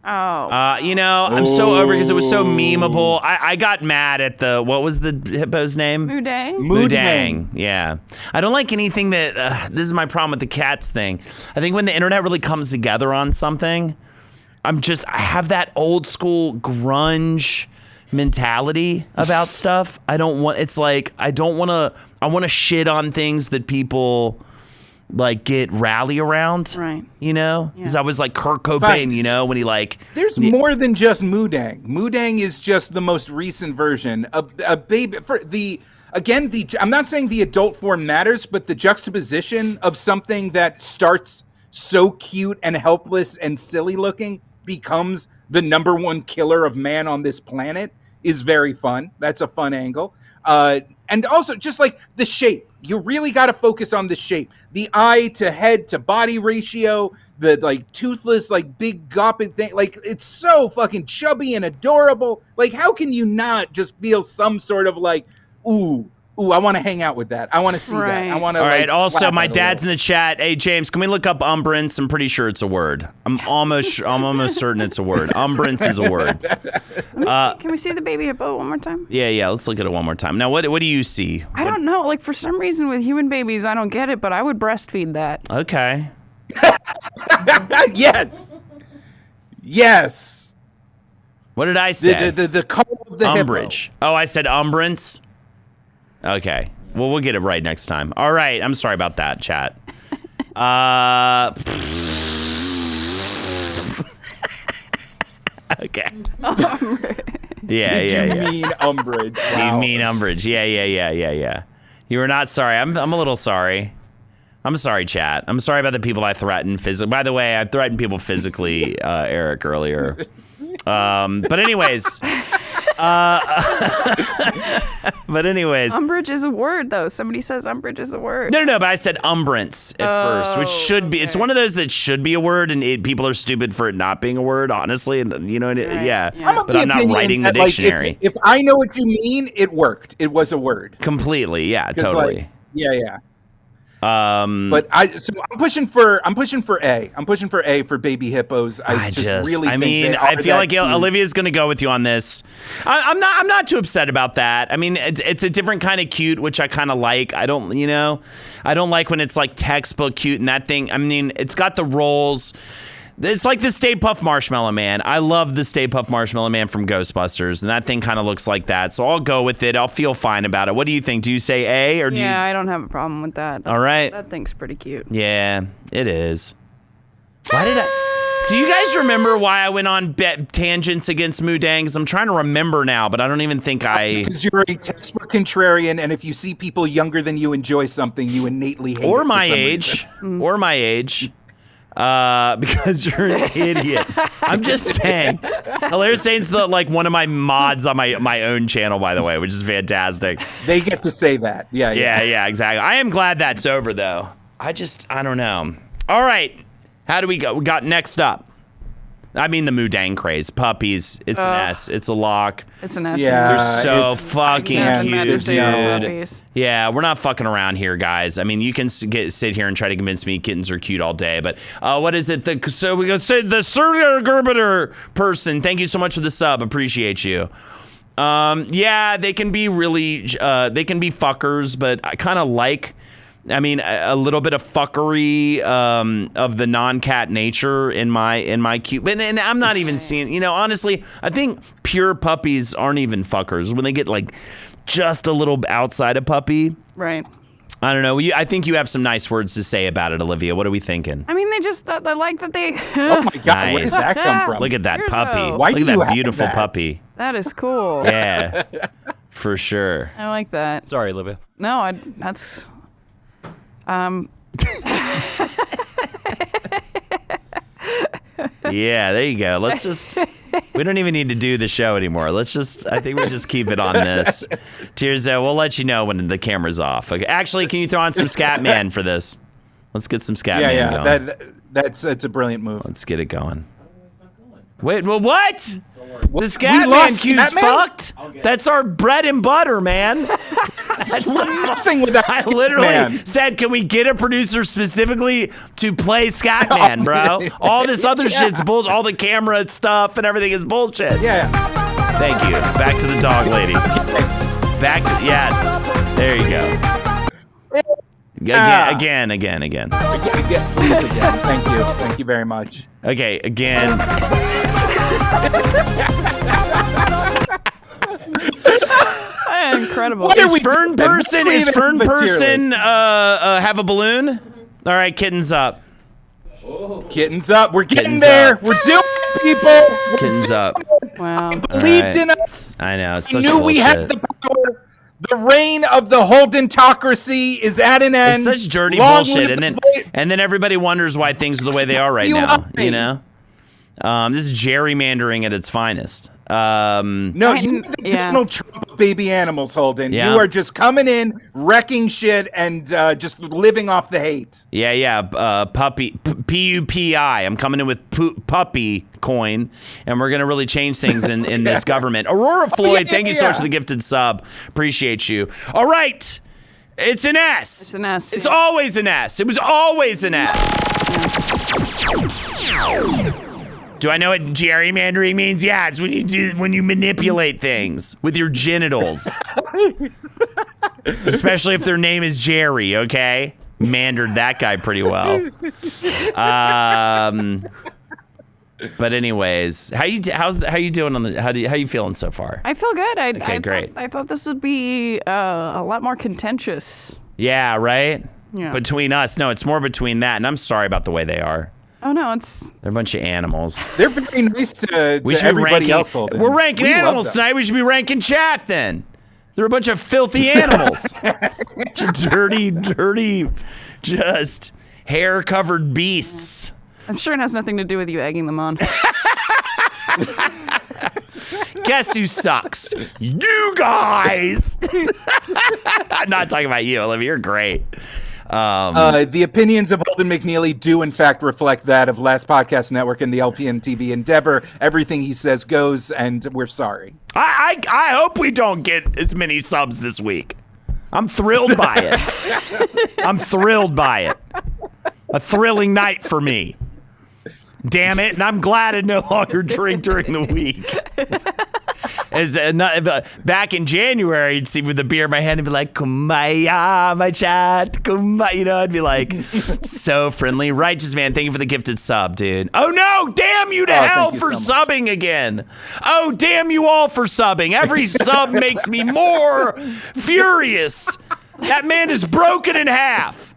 Speaker 3: Oh.
Speaker 1: I'm so over because it was so memeable. I got mad at what was the hippo's name?
Speaker 3: Moodang?
Speaker 1: Moodang. Yeah. I don't like anything that, this is my problem with the cats thing. I think when the internet really comes together on something, I have that old school grunge mentality about stuff. I want to shit on things that people like get rally around,
Speaker 3: right?
Speaker 1: You know, because I was like Kurt Cobain,
Speaker 2: Fine.
Speaker 1: you know, when he like.
Speaker 2: There's more than just Moodang. Moodang is just the most recent version. A baby for the. Again, I'm not saying the adult form matters, but the juxtaposition of something that starts so cute and helpless and silly looking becomes the #1 killer of man on this planet is very fun. That's a fun angle. And also just like the shape, you really got to focus on the shape, the eye to head to body ratio, the like toothless, like big gawping thing. Like it's so fucking chubby and adorable. Like how can you not just feel some sort of like, ooh, I want to hang out with that. I want to see that. I want to.
Speaker 1: All right. Also, my dad's in the chat. Hey, James, can we look up umbrance? I'm pretty sure it's a word. I'm almost certain it's a word. Umbrance is a word.
Speaker 3: Can we see the baby hippo one more time?
Speaker 1: Yeah. Let's look at it one more time. Now, what do you see?
Speaker 3: I don't know. Like for some reason with human babies, I don't get it, but I would breastfeed that.
Speaker 1: Okay.
Speaker 2: Yes.
Speaker 1: What did I say?
Speaker 2: The color of the
Speaker 1: umbrage.
Speaker 2: hippo.
Speaker 1: Oh, I said umbrance. Okay. Well, we'll get it right next time. All right. I'm sorry about that, chat. Okay.
Speaker 2: Yeah. Did you mean umbrage? Wow.
Speaker 1: Do you mean umbrage? Yeah. You were not sorry. I'm a little sorry. I'm sorry, chat. I'm sorry about the people I threatened physically. By the way, I threatened people physically, Eric, earlier. But anyways.
Speaker 3: Umbrage is a word, though. Somebody says umbrage is a word.
Speaker 1: No, but I said umbrance at first, which should be. It's one of those that should be a word, and people are stupid for it not being a word, honestly. And you know, yeah. But I'm not writing the dictionary.
Speaker 2: Like, if I know what you mean, it worked. It was a word.
Speaker 1: Completely, yeah, totally.
Speaker 2: Like, yeah. But I'm pushing for A. I'm pushing for A for baby hippos. I
Speaker 1: feel like Olivia's going to go with you on this. I'm not too upset about that. I mean, it's a different kind of cute, which I kind of like. I don't like when it's like textbook cute and that thing. I mean, it's got the rolls. It's like the Stay Puft Marshmallow Man. I love the Stay Puft Marshmallow Man from Ghostbusters, and that thing kind of looks like that. So I'll go with it. I'll feel fine about it. What do you think? Do you say A or do you?
Speaker 3: Yeah, I don't have a problem with that.
Speaker 1: All right.
Speaker 3: That thing's pretty cute.
Speaker 1: Yeah, it is. Why did I? Do you guys remember why I went on tangents against Moodang? Because I'm trying to remember now, but I don't even think I.
Speaker 2: Because you're a textbook contrarian, and if you see people younger than you enjoy something, you innately hate it.
Speaker 1: Or my age. Because you're an idiot. I'm just saying. Hilarious Saint's like one of my mods on my own channel, by the way, which is fantastic.
Speaker 2: They get to say that.
Speaker 1: Yeah, exactly. I am glad that's over, though. I don't know. All right. How do we go? We got next up. I mean the Moodang craze. Puppies. It's an S. It's a lock.
Speaker 3: It's an S.
Speaker 2: Yeah,
Speaker 1: they're so fucking cute, dude.
Speaker 3: Say
Speaker 1: Yeah, we're not fucking around here, guys. I mean, you can sit here and try to convince me kittens are cute all day, but what is it? So we gonna say the Surya Gerbiter person. Thank you so much for the sub. Appreciate you. Yeah, they can be really, they can be fuckers, but I kind of like. I mean, a little bit of fuckery of the non-cat nature in my cute. And I'm not even seeing, honestly, I think pure puppies aren't even fuckers. When they get like just a little outside of puppy.
Speaker 3: Right.
Speaker 1: I don't know. I think you have some nice words to say about it, Olivia. What are we thinking?
Speaker 3: I mean, I like that they.
Speaker 2: Oh my God, where does
Speaker 1: Nice.
Speaker 2: that come from?
Speaker 1: Look at that
Speaker 3: Here's
Speaker 1: puppy.
Speaker 3: a-
Speaker 2: Why
Speaker 1: Look
Speaker 2: do
Speaker 1: at
Speaker 2: you
Speaker 1: that
Speaker 2: have
Speaker 1: beautiful
Speaker 2: that?
Speaker 1: puppy.
Speaker 3: That is cool.
Speaker 1: Yeah, for sure.
Speaker 3: I like that.
Speaker 4: Sorry, Olivia.
Speaker 3: No, that's.
Speaker 1: Yeah, there you go. Let's just. We don't even need to do the show anymore. I think we just keep it on this. Tirza, we'll let you know when the camera's off. Okay. Actually, can you throw on some Scatman for this? Let's get some Scatman going.
Speaker 2: That's a brilliant move.
Speaker 1: Let's get it going. Wait, well, what? The
Speaker 2: We
Speaker 1: Scatman
Speaker 2: lost
Speaker 1: cue's
Speaker 2: Scatman?
Speaker 1: fucked? That's our bread and butter, man. That's
Speaker 2: Nothing with that.
Speaker 1: I literally
Speaker 2: Scatman.
Speaker 1: said, can we get a producer specifically to play Scatman, bro? All this other shit's bullshit. All the camera stuff and everything is bullshit.
Speaker 2: Yeah.
Speaker 1: Thank you. Back to the dog lady. Back to, yes. There you go. Again.
Speaker 2: Please again. Thank you very much.
Speaker 1: Okay, again.
Speaker 3: Incredible.
Speaker 2: What are we
Speaker 1: Is Fern
Speaker 2: doing?
Speaker 1: Person have a balloon? All right, kittens up.
Speaker 2: Kittens up. We're getting
Speaker 1: Kittens
Speaker 2: there.
Speaker 1: up.
Speaker 2: We're doing it, people.
Speaker 1: Kittens up.
Speaker 3: Wow.
Speaker 2: Believed
Speaker 1: right.
Speaker 2: in us.
Speaker 1: I know. It's
Speaker 2: We
Speaker 1: such
Speaker 2: knew we had
Speaker 1: bullshit.
Speaker 2: the power. The reign of the Holdentocracy is at an end.
Speaker 1: It's such dirty
Speaker 2: Long
Speaker 1: bullshit,
Speaker 2: live
Speaker 1: and
Speaker 2: the-
Speaker 1: then everybody wonders why things are the way they are right now. You know, this is gerrymandering at its finest.
Speaker 2: No, you're the
Speaker 3: Yeah.
Speaker 2: Donald Trump of baby animals, Holden.
Speaker 1: Yeah.
Speaker 2: You are just coming in, wrecking shit, and just living off the hate.
Speaker 1: Yeah. Puppy, P-U-P-I. I'm coming in with puppy coin, and we're gonna really change things in this government. Aurora Floyd, thank you so much for the gifted sub. Appreciate you. All right. It's an S.
Speaker 3: It's an S.
Speaker 1: It's always an S. It was always an S. Do I know what gerrymandering means? Yeah, it's when you manipulate things with your genitals. Especially if their name is Jerry, okay? Mandered that guy pretty well. But anyways, how you doing on the how you feeling so far?
Speaker 3: I feel good.
Speaker 1: Okay, great.
Speaker 3: I thought this would be a lot more contentious.
Speaker 1: Yeah, right?
Speaker 3: Yeah.
Speaker 1: Between us. No, it's more between that, and I'm sorry about the way they are.
Speaker 3: Oh no, it's
Speaker 1: They're a bunch of animals.
Speaker 2: They're very nice to
Speaker 1: We should be
Speaker 2: everybody
Speaker 1: ranking,
Speaker 2: else, Holden.
Speaker 1: We're ranking
Speaker 2: We love
Speaker 1: animals
Speaker 2: them.
Speaker 1: tonight. We should be ranking chat then. They're a bunch of filthy animals. dirty, just hair-covered beasts.
Speaker 3: I'm sure it has nothing to do with you egging them on.
Speaker 1: Guess who sucks? You guys. I'm not talking about you, Olivia. You're great.
Speaker 2: The opinions of Holden McNeely do, in fact, reflect that of Last Podcast Network and the LPN TV Endeavor. Everything he says goes, and we're sorry.
Speaker 1: I hope we don't get as many subs this week. I'm thrilled by it. I'm thrilled by it. A thrilling night for me. Damn it. And I'm glad I no longer drink during the week. Back in January, you'd see me with a beer in my hand and be like, Kumbaya, my chat. Kumbaya. You know, I'd be like, so friendly. Righteous man, thank you for the gifted sub, dude. Oh, no. Damn you to hell
Speaker 2: thank you
Speaker 1: for
Speaker 2: so much.
Speaker 1: subbing again. Oh, damn you all for subbing. Every sub makes me more furious. That man is broken in half.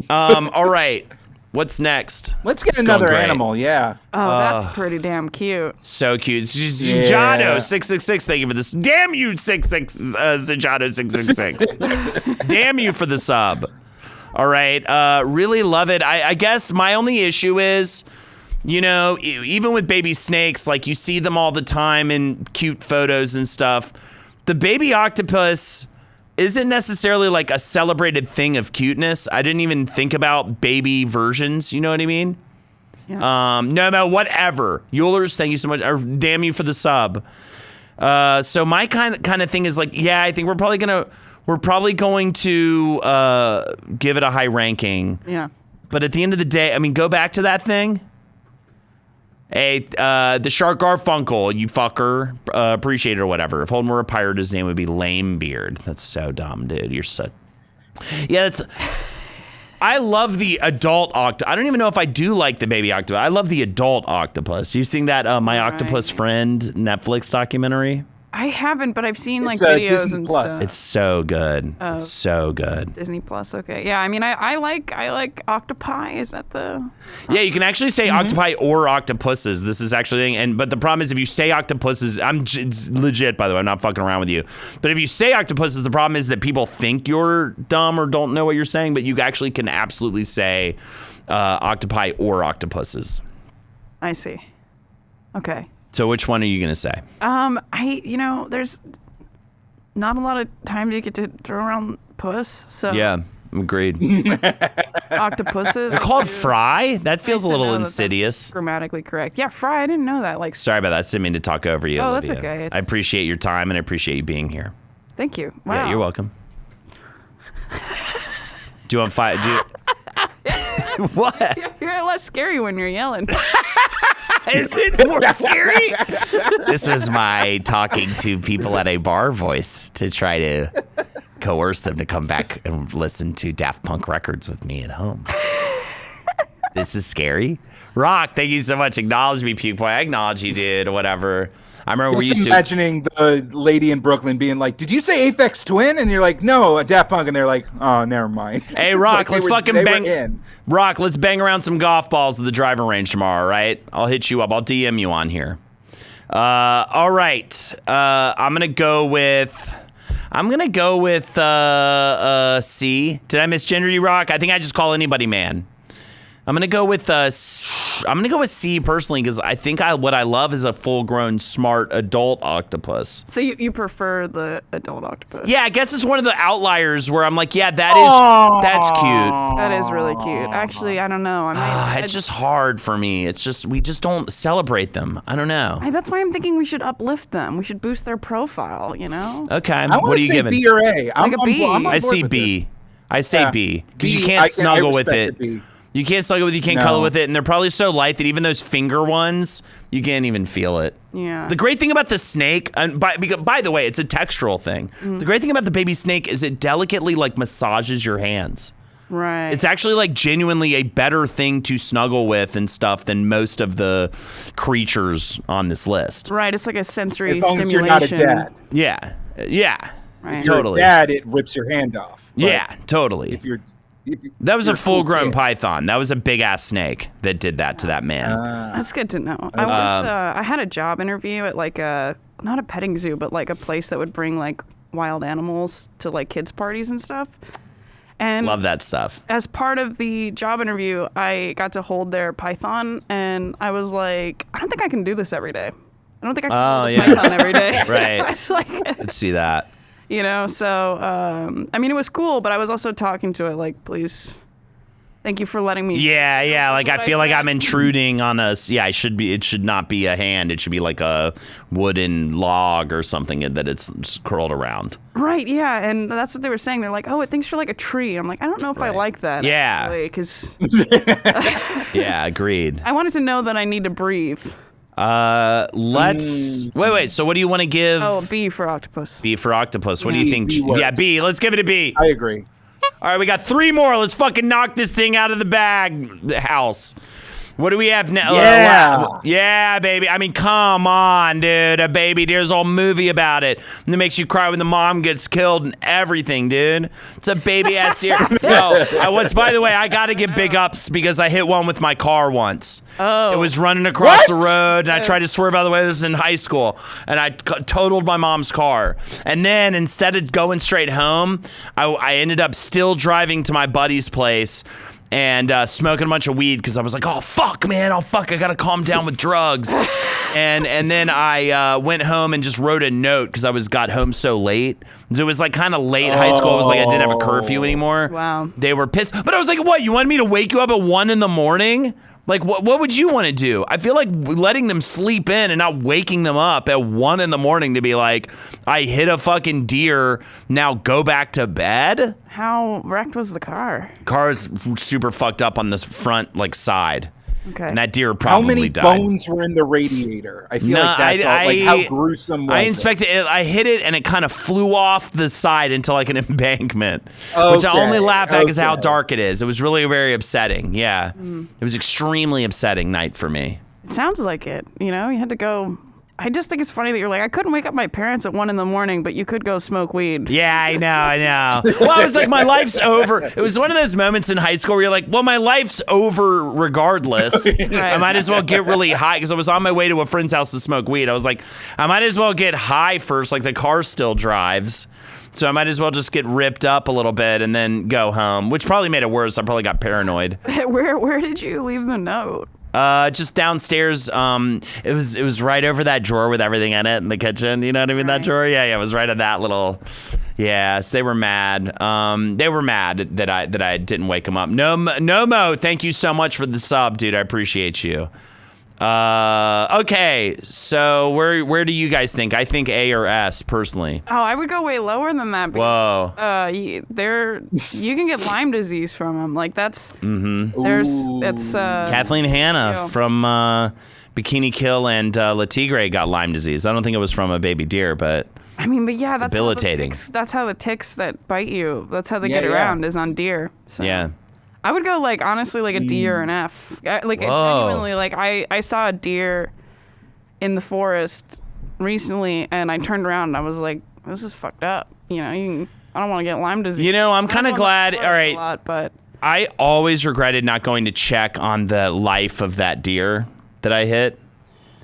Speaker 1: All right. What's next?
Speaker 2: Let's get
Speaker 1: It's going
Speaker 2: another
Speaker 1: great.
Speaker 2: animal, yeah.
Speaker 3: Oh, that's pretty damn cute.
Speaker 1: So cute.
Speaker 2: Yeah.
Speaker 1: Jado 666. Thank you for this. Damn you, 66 Jado 666. Damn you for the sub. All right. Really love it. I guess my only issue is, you know, even with baby snakes, like you see them all the time in cute photos and stuff. The baby octopus isn't necessarily like a celebrated thing of cuteness. I didn't even think about baby versions. You know what I mean?
Speaker 3: Yeah.
Speaker 1: No, whatever. Eulers, thank you so much. Or damn you for the sub. So my kind of thing is like, yeah, I think we're probably going to give it a high ranking.
Speaker 3: Yeah.
Speaker 1: But at the end of the day, I mean, go back to that thing. Hey, the Shark Garfunkel, you fucker. Appreciate it or whatever. If Holden were a pirate, his name would be Lame Beard. That's so dumb, dude. You're so... Yeah, that's... I love the adult octopus. I don't even know if I do like the baby octopus. I love the adult octopus. You seen that My Octopus Friend Netflix documentary?
Speaker 3: I haven't, but I've seen like
Speaker 2: It's,
Speaker 3: videos
Speaker 2: Disney
Speaker 3: and
Speaker 2: Plus.
Speaker 3: stuff.
Speaker 1: It's so good. It's so good.
Speaker 3: Disney Plus. Okay. Yeah. I mean, I like octopi. Is that the?
Speaker 1: Yeah, you can actually say octopi or octopuses. This is actually but the problem is if you say octopuses, it's legit, by the way, I'm not fucking around with you. But if you say octopuses, the problem is that people think you're dumb or don't know what you're saying, but you actually can absolutely say octopi or octopuses.
Speaker 3: I see. Okay.
Speaker 1: So which one are you gonna say?
Speaker 3: There's not a lot of time to get to throw around puss. So
Speaker 1: Yeah, agreed.
Speaker 3: octopuses.
Speaker 1: They're called fry? That feels a
Speaker 3: Nice to
Speaker 1: little
Speaker 3: know that that's
Speaker 1: insidious.
Speaker 3: Grammatically correct. Yeah, fry. I didn't know that. Like,
Speaker 1: Sorry about that. I didn't mean to talk over you,
Speaker 3: Oh, that's
Speaker 1: Olivia.
Speaker 3: okay.
Speaker 1: I appreciate your time and I appreciate you being here.
Speaker 3: thank you. Wow.
Speaker 1: Yeah, you're welcome. Do you want What?
Speaker 3: You're less scary when you're yelling.
Speaker 1: Is it more scary? This was my talking to people at a bar voice to try to coerce them to come back and listen to Daft Punk records with me at home. This is scary. Rock, thank you so much. Acknowledge me, Puke Boy. I acknowledge you, dude, or whatever. I remember we
Speaker 2: Just
Speaker 1: used
Speaker 2: imagining the lady in Brooklyn being like, "Did you say Aphex Twin?" And you're like, "No, a Daft Punk," and they're like, "Oh, never mind."
Speaker 1: Hey, Rock, let's fucking bang.
Speaker 2: In.
Speaker 1: Rock, let's bang around some golf balls at the driving range tomorrow, right? I'll hit you up. I'll DM you on here. All right. I'm gonna go with C. Did I misgender you, Rock? I think I just call anybody man. I'm gonna go with C personally because I think what I love is a full-grown, smart adult octopus.
Speaker 3: So you prefer the adult octopus?
Speaker 1: Yeah, I guess it's one of the outliers where I'm like, yeah, that's cute.
Speaker 3: That is really cute. Actually, I don't know.
Speaker 1: It's just hard for me. It's just we just don't celebrate them. I don't know.
Speaker 3: That's why I'm thinking we should uplift them. We should boost their profile. You know?
Speaker 1: Okay,
Speaker 2: I
Speaker 1: what
Speaker 2: want
Speaker 1: are
Speaker 2: to
Speaker 1: you
Speaker 2: say
Speaker 1: giving?
Speaker 2: B or A.
Speaker 3: Like a B.
Speaker 1: I see B. I say B because you can't
Speaker 2: I
Speaker 1: snuggle with
Speaker 2: respect
Speaker 1: it.
Speaker 2: the B.
Speaker 1: You can't snuggle with it. You can't cuddle with it, and they're probably so light that even those finger ones, you can't even feel it.
Speaker 3: Yeah.
Speaker 1: The great thing about the snake, and by the way, it's a textural thing. The great thing about the baby snake is it delicately like massages your hands.
Speaker 3: Right.
Speaker 1: It's actually like genuinely a better thing to snuggle with and stuff than most of the creatures on this list.
Speaker 3: Right. It's like a sensory
Speaker 2: As long as
Speaker 3: stimulation.
Speaker 2: you're not a dad.
Speaker 1: Yeah. Yeah.
Speaker 3: Right.
Speaker 2: If you're
Speaker 1: Totally.
Speaker 2: a dad, it rips your hand off. But
Speaker 1: Yeah, totally. That was a full-grown python. That was a big-ass snake that did that to that man.
Speaker 3: That's good to know. I had a job interview at like not a petting zoo, but like a place that would bring like wild animals to like kids parties and stuff. And
Speaker 1: Love that stuff.
Speaker 3: as part of the job interview, I got to hold their python, and I was like, I don't think I can do this every day. I don't think I can hold a python every day.
Speaker 1: Right.
Speaker 3: I was like,
Speaker 1: Let's see that.
Speaker 3: So I mean, it was cool, but I was also talking to it like, please, thank you for letting me.
Speaker 1: Yeah. Like I
Speaker 3: what I
Speaker 1: feel like
Speaker 3: said.
Speaker 1: I'm intruding on us. Yeah, it should not be a hand. It should be like a wooden log or something that it's curled around.
Speaker 3: Right, yeah, and that's what they were saying. They're like, oh, it thinks you're like a tree. I'm like, I don't know if I like that.
Speaker 1: Yeah.
Speaker 3: Because
Speaker 1: Yeah, agreed.
Speaker 3: I wanted to know that I need to breathe.
Speaker 1: Let's wait. So what do you want to give?
Speaker 3: Oh, B for octopus.
Speaker 1: B for octopus. What do you
Speaker 2: B-
Speaker 1: think?
Speaker 2: B works.
Speaker 1: Yeah, B. Let's give it a B.
Speaker 2: I agree.
Speaker 1: All right, we got 3 more. Let's fucking knock this thing out of the house. What do we have now?
Speaker 2: Yeah.
Speaker 1: Yeah, baby. I mean, come on, dude. A baby deer's whole movie about it. And it makes you cry when the mom gets killed and everything, dude. It's a baby ass deer. By the way, I got to give big ups because I hit one with my car once.
Speaker 3: Oh.
Speaker 1: It was running across the
Speaker 2: What?
Speaker 1: road and I tried to swerve out of the way. This was in high school. And I totaled my mom's car. And then instead of going straight home, I ended up still driving to my buddy's place and smoking a bunch of weed because I was like, oh, fuck, man. Oh, fuck. I got to calm down with drugs. and then I went home and just wrote a note because I got home so late. So it was like kind of late high school. It was like I didn't have a curfew anymore.
Speaker 3: Wow.
Speaker 1: They were pissed. But I was like, what? You wanted me to wake you up at 1 a.m? Like, what would you want to do? I feel like letting them sleep in and not waking them up at 1 a.m. to be like, I hit a fucking deer, now go back to bed?
Speaker 3: How wrecked was the car?
Speaker 1: Car's super fucked up on this front, like, side.
Speaker 3: Okay.
Speaker 1: And that deer
Speaker 2: How
Speaker 1: probably
Speaker 2: many
Speaker 1: died.
Speaker 2: bones were in the radiator? I feel like that's all. Like, how gruesome was
Speaker 1: I
Speaker 2: it?
Speaker 1: inspected it. I hit it, and it kind of flew off the side into like an embankment, which I only laugh at because how dark it is. It was really very upsetting. Yeah, It was extremely upsetting night for me.
Speaker 3: It sounds like it. You know, you had to go I just think it's funny that you're like, I couldn't wake up my parents at 1 a.m, but you could go smoke weed.
Speaker 1: Yeah, I know. Well, I was like, my life's over. It was one of those moments in high school where you're like, well, my life's over regardless.
Speaker 3: Right.
Speaker 1: I might as well get really high because I was on my way to a friend's house to smoke weed. I was like, I might as well get high first, like the car still drives. So I might as well just get ripped up a little bit and then go home, which probably made it worse. I probably got paranoid.
Speaker 3: Where did you leave the note?
Speaker 1: Just downstairs. It was right over that drawer with everything in it in the kitchen. You know what I mean? That drawer. Yeah. It was right at that little. Yeah. So they were mad. They were mad that I didn't wake them up. No Mo. Thank you so much for the sub, dude. I appreciate you. Okay. So where do you guys think? I think A or S personally.
Speaker 3: Oh, I would go way lower than that. Because,
Speaker 1: Whoa.
Speaker 3: You can get Lyme disease from them. Like that's.
Speaker 1: Kathleen Hanna from Bikini Kill and La Tigre got Lyme disease. I don't think it was from a baby deer, but.
Speaker 3: I mean, but yeah, that's
Speaker 1: debilitating.
Speaker 3: That's how the ticks that bite you. That's how they get around is on deer. So.
Speaker 1: Yeah.
Speaker 3: I would go like honestly like a D or an F. Like genuinely, like I saw a deer in the forest recently, and I turned around and I was like, "This is fucked up." You know, I don't want to get Lyme disease.
Speaker 1: You know, I'm kind of glad. All right,
Speaker 3: a lot, but
Speaker 1: I always regretted not going to check on the life of that deer that I hit.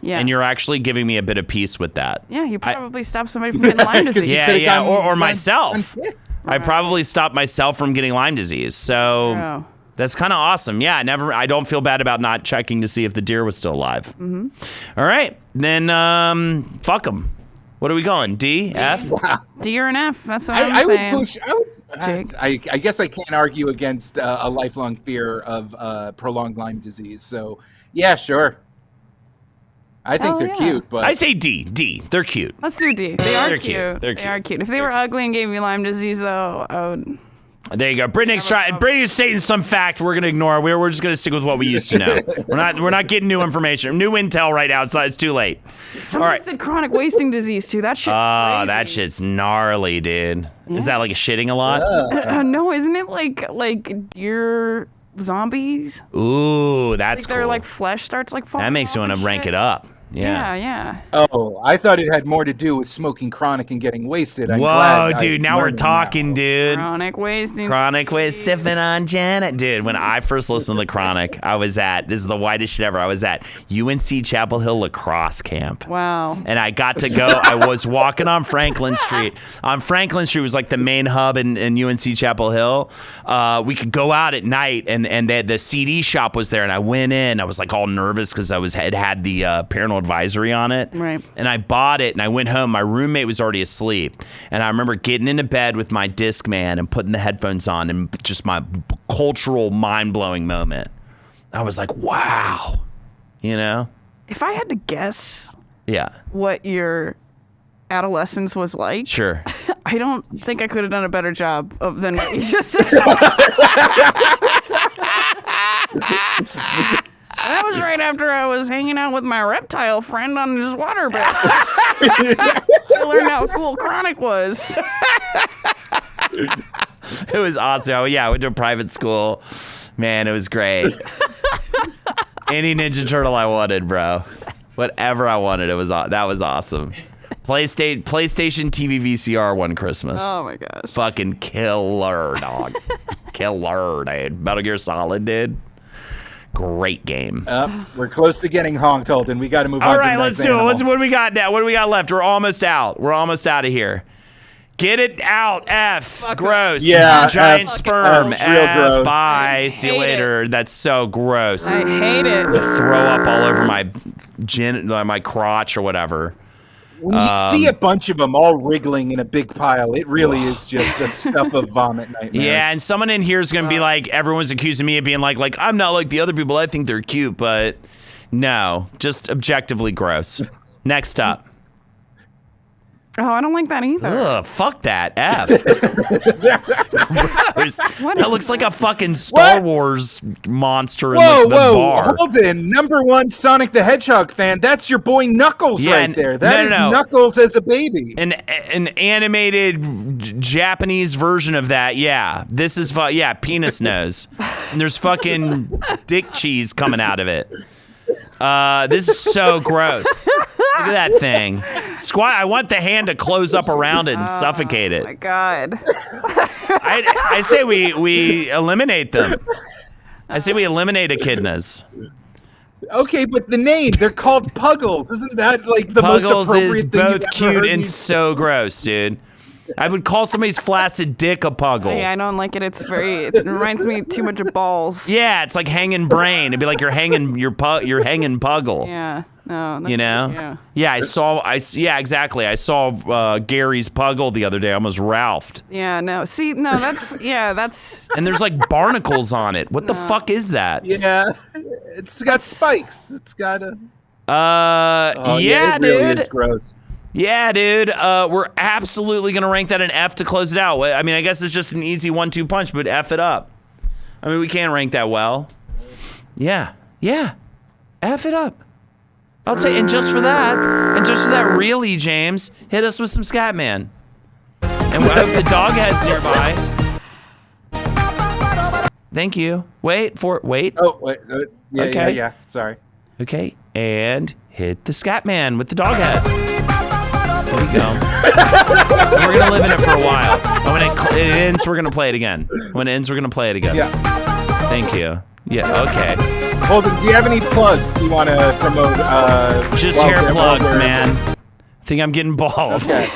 Speaker 3: Yeah.
Speaker 1: And you're actually giving me a bit of peace with that.
Speaker 3: Yeah, you probably stopped somebody from getting Lyme disease.
Speaker 1: Yeah, or myself. I probably stopped myself from getting Lyme disease. So that's kind of awesome. Yeah, I don't feel bad about not checking to see if the deer was still alive. Mm-hmm. All right. Then fuck them. What are we going? D? F?
Speaker 2: Wow.
Speaker 3: D or an F. That's what I'm saying.
Speaker 2: I guess I can't argue against a lifelong fear of prolonged Lyme disease. So, yeah, sure. I think they're cute, but
Speaker 1: I say D. D. They're cute.
Speaker 3: Let's do D. They are
Speaker 1: They're
Speaker 3: cute.
Speaker 1: They're
Speaker 3: They are cute. If they were ugly and gave me Lyme disease, though, I would.
Speaker 1: There you go. Brittany's stating some fact we're gonna ignore. We're just gonna stick with what we used to know. We're not getting new information, new intel right now. It's too late.
Speaker 3: Somebody said chronic wasting disease too. That shit's crazy.
Speaker 1: That shit's gnarly, dude. Yeah. Is that like a shitting a lot?
Speaker 3: No, isn't it like deer zombies?
Speaker 1: Ooh, that's
Speaker 3: cool. Their like flesh starts like falling.
Speaker 1: That makes you want to rank it up.
Speaker 3: Yeah.
Speaker 2: Oh, I thought it had more to do with smoking chronic and getting wasted.
Speaker 1: Whoa, dude, now we're talking, dude.
Speaker 3: Chronic wasting.
Speaker 1: Sipping on Janet. Dude, when I first listened to Chronic, this is the whitest shit ever. I was at UNC Chapel Hill lacrosse camp.
Speaker 3: Wow.
Speaker 1: And I got to go, I was walking on Franklin Street. On Franklin Street was like the main hub in UNC Chapel Hill. We could go out at night, and the CD shop was there, and I went in. I was like all nervous because it had the Paranormal Advisory on it.
Speaker 3: Right.
Speaker 1: And I bought it and I went home. My roommate was already asleep. And I remember getting into bed with my Discman and putting the headphones on, and just my cultural mind-blowing moment. I was like, wow. You know?
Speaker 3: If I had to guess
Speaker 1: what
Speaker 3: your adolescence was like,
Speaker 1: sure.
Speaker 3: I don't think I could have done a better job than what you just said. That was right after I was hanging out with my reptile friend on his water bed. I learned how cool Chronic was.
Speaker 1: It was awesome. Oh, yeah, I went to a private school. Man, it was great. Any Ninja Turtle I wanted, bro. Whatever I wanted, that was awesome. PlayStation TV VCR one Christmas.
Speaker 3: Oh my gosh.
Speaker 1: Fucking killer, dog. Killer, dude. Metal Gear Solid, dude. Great game.
Speaker 2: We're close to getting honked, Holden. We got to move on.
Speaker 1: All right,
Speaker 2: to the
Speaker 1: let's
Speaker 2: next
Speaker 1: do it.
Speaker 2: animal.
Speaker 1: What do we got now? What do we got left? We're almost out. We're almost out of here. Get it out. F. Gross.
Speaker 2: Yeah.
Speaker 1: Giant
Speaker 2: F.
Speaker 1: sperm.
Speaker 2: F. Real gross.
Speaker 1: Bye. See you later. That's so gross.
Speaker 3: I hate it.
Speaker 1: Throw up all over my crotch or whatever.
Speaker 2: When you see a bunch of them all wriggling in a big pile, it really is just the stuff of vomit nightmares.
Speaker 1: Yeah, and someone in here is going to be like, everyone's accusing me of being like, I'm not like the other people. I think they're cute, but no, just objectively gross. Next up.
Speaker 3: Oh, I don't like that either.
Speaker 1: Ugh, fuck that. F. Gross. That looks like a fucking Star Wars monster in the bar.
Speaker 2: Holden, #1 Sonic the Hedgehog fan. That's your boy Knuckles right there. That is Knuckles as a baby.
Speaker 1: An animated Japanese version of that. Yeah. This is, penis nose. And there's fucking dick cheese coming out of it. This is so gross. Look at that thing. Squat. I want the hand to close up around it and suffocate it.
Speaker 3: Oh my God.
Speaker 1: I say we eliminate them. I say we eliminate echidnas.
Speaker 2: Okay, but the name, they're called puggles. Isn't that like the most
Speaker 1: Puggles
Speaker 2: appropriate
Speaker 1: is
Speaker 2: thing
Speaker 1: both
Speaker 2: you've ever
Speaker 1: cute
Speaker 2: heard
Speaker 1: and
Speaker 2: me-
Speaker 1: so gross, dude. I would call somebody's flaccid dick a puggle.
Speaker 3: Yeah, I don't like it. It reminds me too much of balls.
Speaker 1: Yeah, it's like hanging brain. It'd be like you're hanging you're hanging puggle.
Speaker 3: Yeah. No.
Speaker 1: You know?
Speaker 3: Yeah.
Speaker 1: Yeah, exactly. I saw Gary's puggle the other day. I almost ralphed.
Speaker 3: Yeah. No. See. No. That's.
Speaker 1: And there's like barnacles on it. What the fuck is that?
Speaker 2: Yeah, it's got spikes. It's got a.
Speaker 1: Yeah,
Speaker 2: it really
Speaker 1: dude.
Speaker 2: is gross.
Speaker 1: Yeah, dude. We're absolutely gonna rank that an F to close it out. I mean, I guess it's just an easy 1-2 punch, but F it up. I mean, we can't rank that well. Yeah. F it up. I'll say, and just for that, really, James, hit us with some Scatman. And I hope the dog head's nearby. Thank you. Wait.
Speaker 2: Oh, wait. Yeah,
Speaker 1: Okay.
Speaker 2: yeah. Sorry.
Speaker 1: Okay, and hit the Scatman with the dog head. There we go. And we're gonna live in it for a while. And when it ends, we're gonna play it again. When it ends, we're gonna play it again.
Speaker 2: Yeah.
Speaker 1: Thank you. Yeah. Okay.
Speaker 2: Holden, do you have any plugs you want to promote?
Speaker 1: Just
Speaker 2: while
Speaker 1: hair
Speaker 2: we're-
Speaker 1: plugs,
Speaker 2: while we're-
Speaker 1: man. I think I'm getting bald.
Speaker 2: Okay.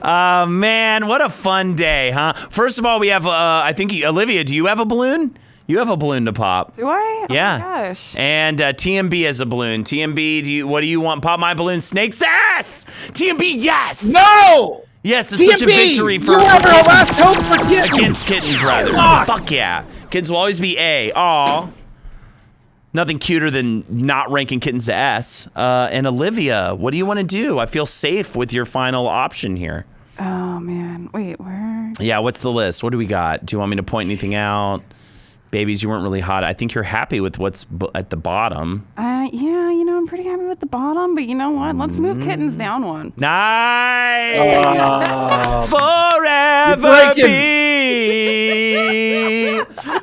Speaker 1: Man, what a fun day, huh? First of all, we have, I think, Olivia, do you have a balloon? You have a balloon to pop.
Speaker 3: Do I?
Speaker 1: Yeah.
Speaker 3: Oh my gosh.
Speaker 1: And TMB has a balloon. TMB, what do you want? Pop my balloon. Snake's ass! TMB, yes!
Speaker 2: No!
Speaker 1: Yes, it's such a victory for
Speaker 2: you are our
Speaker 1: kittens.
Speaker 2: last hope for kittens.
Speaker 1: Against kittens, rather.
Speaker 2: Fuck.
Speaker 1: Fuck yeah. Kittens will always be A. Aw. Nothing cuter than not ranking kittens to S. And Olivia, what do you want to do? I feel safe with your final option here.
Speaker 3: Oh man. Wait. Where?
Speaker 1: Yeah, what's the list? What do we got? Do you want me to point anything out? Babies, you weren't really hot. I think you're happy with what's at the bottom.
Speaker 3: Yeah. I'm pretty happy with the bottom, but you know what? Let's move kittens down one.
Speaker 1: Nice!
Speaker 2: Oh.
Speaker 1: Forever
Speaker 2: You're
Speaker 1: be!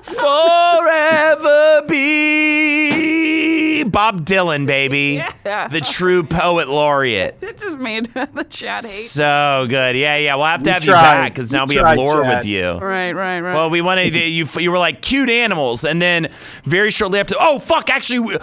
Speaker 1: Forever be! Bob Dylan, baby.
Speaker 3: Yeah.
Speaker 1: The true poet laureate.
Speaker 3: It just made the chat hate.
Speaker 1: So good. Yeah. We'll have to
Speaker 2: We
Speaker 1: have you
Speaker 2: tried.
Speaker 1: back because
Speaker 2: We
Speaker 1: now we have
Speaker 2: tried,
Speaker 1: lore
Speaker 2: Chad.
Speaker 1: with you.
Speaker 3: Right.
Speaker 1: Well, we wanted you were like cute animals, and then very shortly after, oh fuck, actually,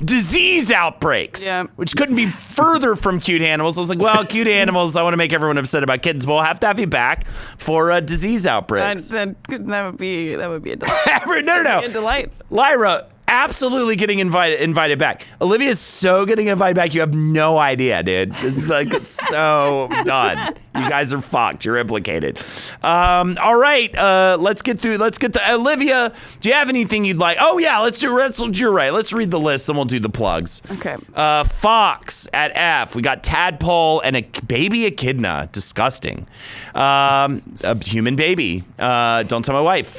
Speaker 1: disease outbreaks,
Speaker 3: Yeah.
Speaker 1: which couldn't be further from cute animals. I was like, well, cute animals, I want to make everyone upset about kittens, but we'll have to have you back for disease outbreaks.
Speaker 3: that would be a delight.
Speaker 1: No.
Speaker 3: A delight.
Speaker 1: Lyra, absolutely getting invited back. Olivia is so getting invited back. You have no idea, dude. This is like so done. You guys are fucked. You're implicated. All right. Let's get the Olivia. Do you have anything you'd like? Oh yeah. You're right. Let's read the list, then we'll do the plugs.
Speaker 3: Okay.
Speaker 1: Fox at F. We got tadpole and a baby echidna. Disgusting. A human baby. Don't tell my wife.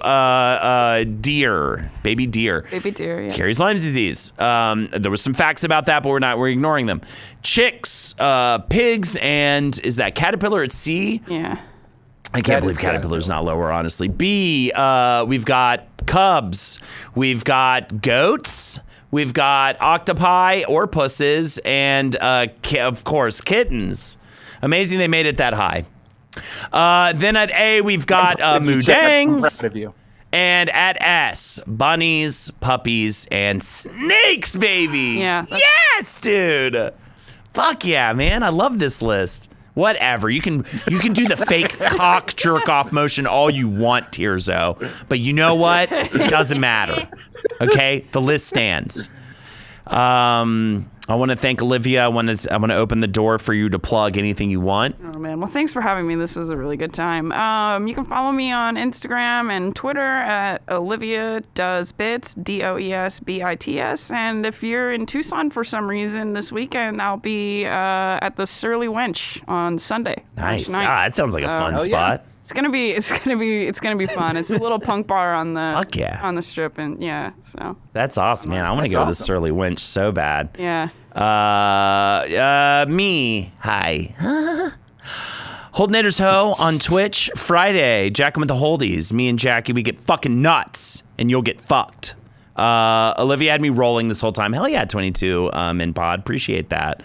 Speaker 1: Deer. Baby deer.
Speaker 3: Baby deer. Yeah.
Speaker 1: Carries Lyme disease. There was some facts about that, but we're ignoring them. Chicks, pigs, and is that caterpillar at C?
Speaker 3: Yeah.
Speaker 1: I can't believe caterpillar's not lower, honestly. B, we've got cubs. We've got goats. We've got octopi or pusses, and of course kittens. Amazing they made it that high. Then at A, we've got mudangs.
Speaker 2: I'm proud of you.
Speaker 1: And at S, bunnies, puppies, and snakes, baby.
Speaker 3: Yeah.
Speaker 1: Yes, dude. Fuck yeah, man. I love this list. Whatever. You can do the fake cock jerk off motion all you want, Tirzo. But you know what? It doesn't matter. Okay? The list stands. I want to thank Olivia. I want to open the door for you to plug anything you want.
Speaker 3: Oh man, well thanks for having me. This was a really good time. You can follow me on Instagram and Twitter at Olivia Does Bits, DOESBITS. And if you're in Tucson for some reason this weekend, I'll be at the Surly Wench on Sunday.
Speaker 1: Nice.
Speaker 3: March 9th.
Speaker 1: That sounds like a fun spot.
Speaker 3: It's gonna be fun. It's a little punk bar on the
Speaker 1: Fuck yeah.
Speaker 3: on the strip, and yeah, so
Speaker 1: That's awesome, man. I want to go to the Surly Wench so bad.
Speaker 3: yeah.
Speaker 1: Me. Hi. Holdenators Ho on Twitch Friday. Jack 'em with the Holdies. Me and Jackie, we get fucking nuts, and you'll get fucked. Olivia had me rolling this whole time. Hell yeah, 22 in pod. Appreciate that.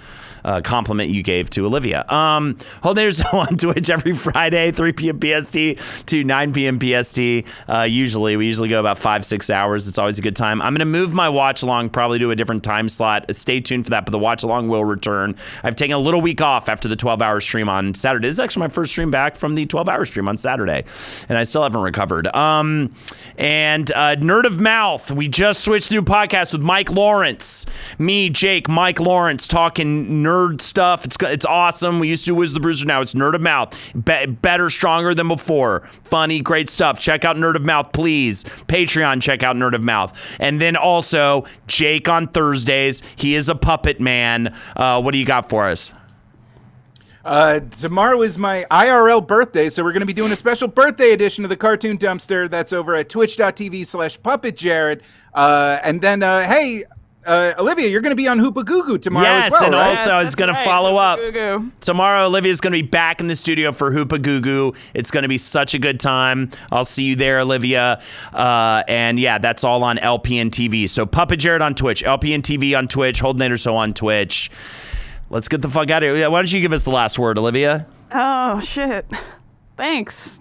Speaker 1: Compliment you gave to Olivia. Holden and Jake on Twitch every Friday, 3 p.m. PST to 9 p.m. PST. We usually go about 5-6 hours. It's always a good time. I'm going to move my watch along probably to a different time slot. Stay tuned for that, but the watch along will return. I've taken a little week off after the 12-hour stream on Saturday. This is actually my first stream back from the 12-hour stream on Saturday, and I still haven't recovered. And Nerd of Mouth, we just switched through podcast with Mike Lawrence. Me, Jake, Mike Lawrence talking nerd stuff. It's awesome. We used to do Wiz the Bruiser. Now it's Nerd of Mouth. Better, stronger than before. Funny, great stuff. Check out Nerd of Mouth, please. Patreon, check out Nerd of Mouth. And then also Jake on Thursdays. He is a puppet man. What do you got for us?
Speaker 2: Tomorrow is my IRL birthday, so we're going to be doing a special birthday edition of the Cartoon Dumpster. That's over at twitch.tv/puppetjared. And then, hey, Olivia, you're going to be on Hoopa Goo Goo tomorrow as well,
Speaker 1: and
Speaker 2: right?
Speaker 1: also I was going to follow up.
Speaker 3: Goo-goo.
Speaker 1: Tomorrow, Olivia's going to be back in the studio for Hoopa Goo Goo. It's going to be such a good time. I'll see you there, Olivia. And yeah, that's all on LPN TV. So Puppet Jared on Twitch, LPN TV on Twitch, Holden and Jake on Twitch. Let's get the fuck out of here. Why don't you give us the last word, Olivia?
Speaker 3: Oh, shit. Thanks.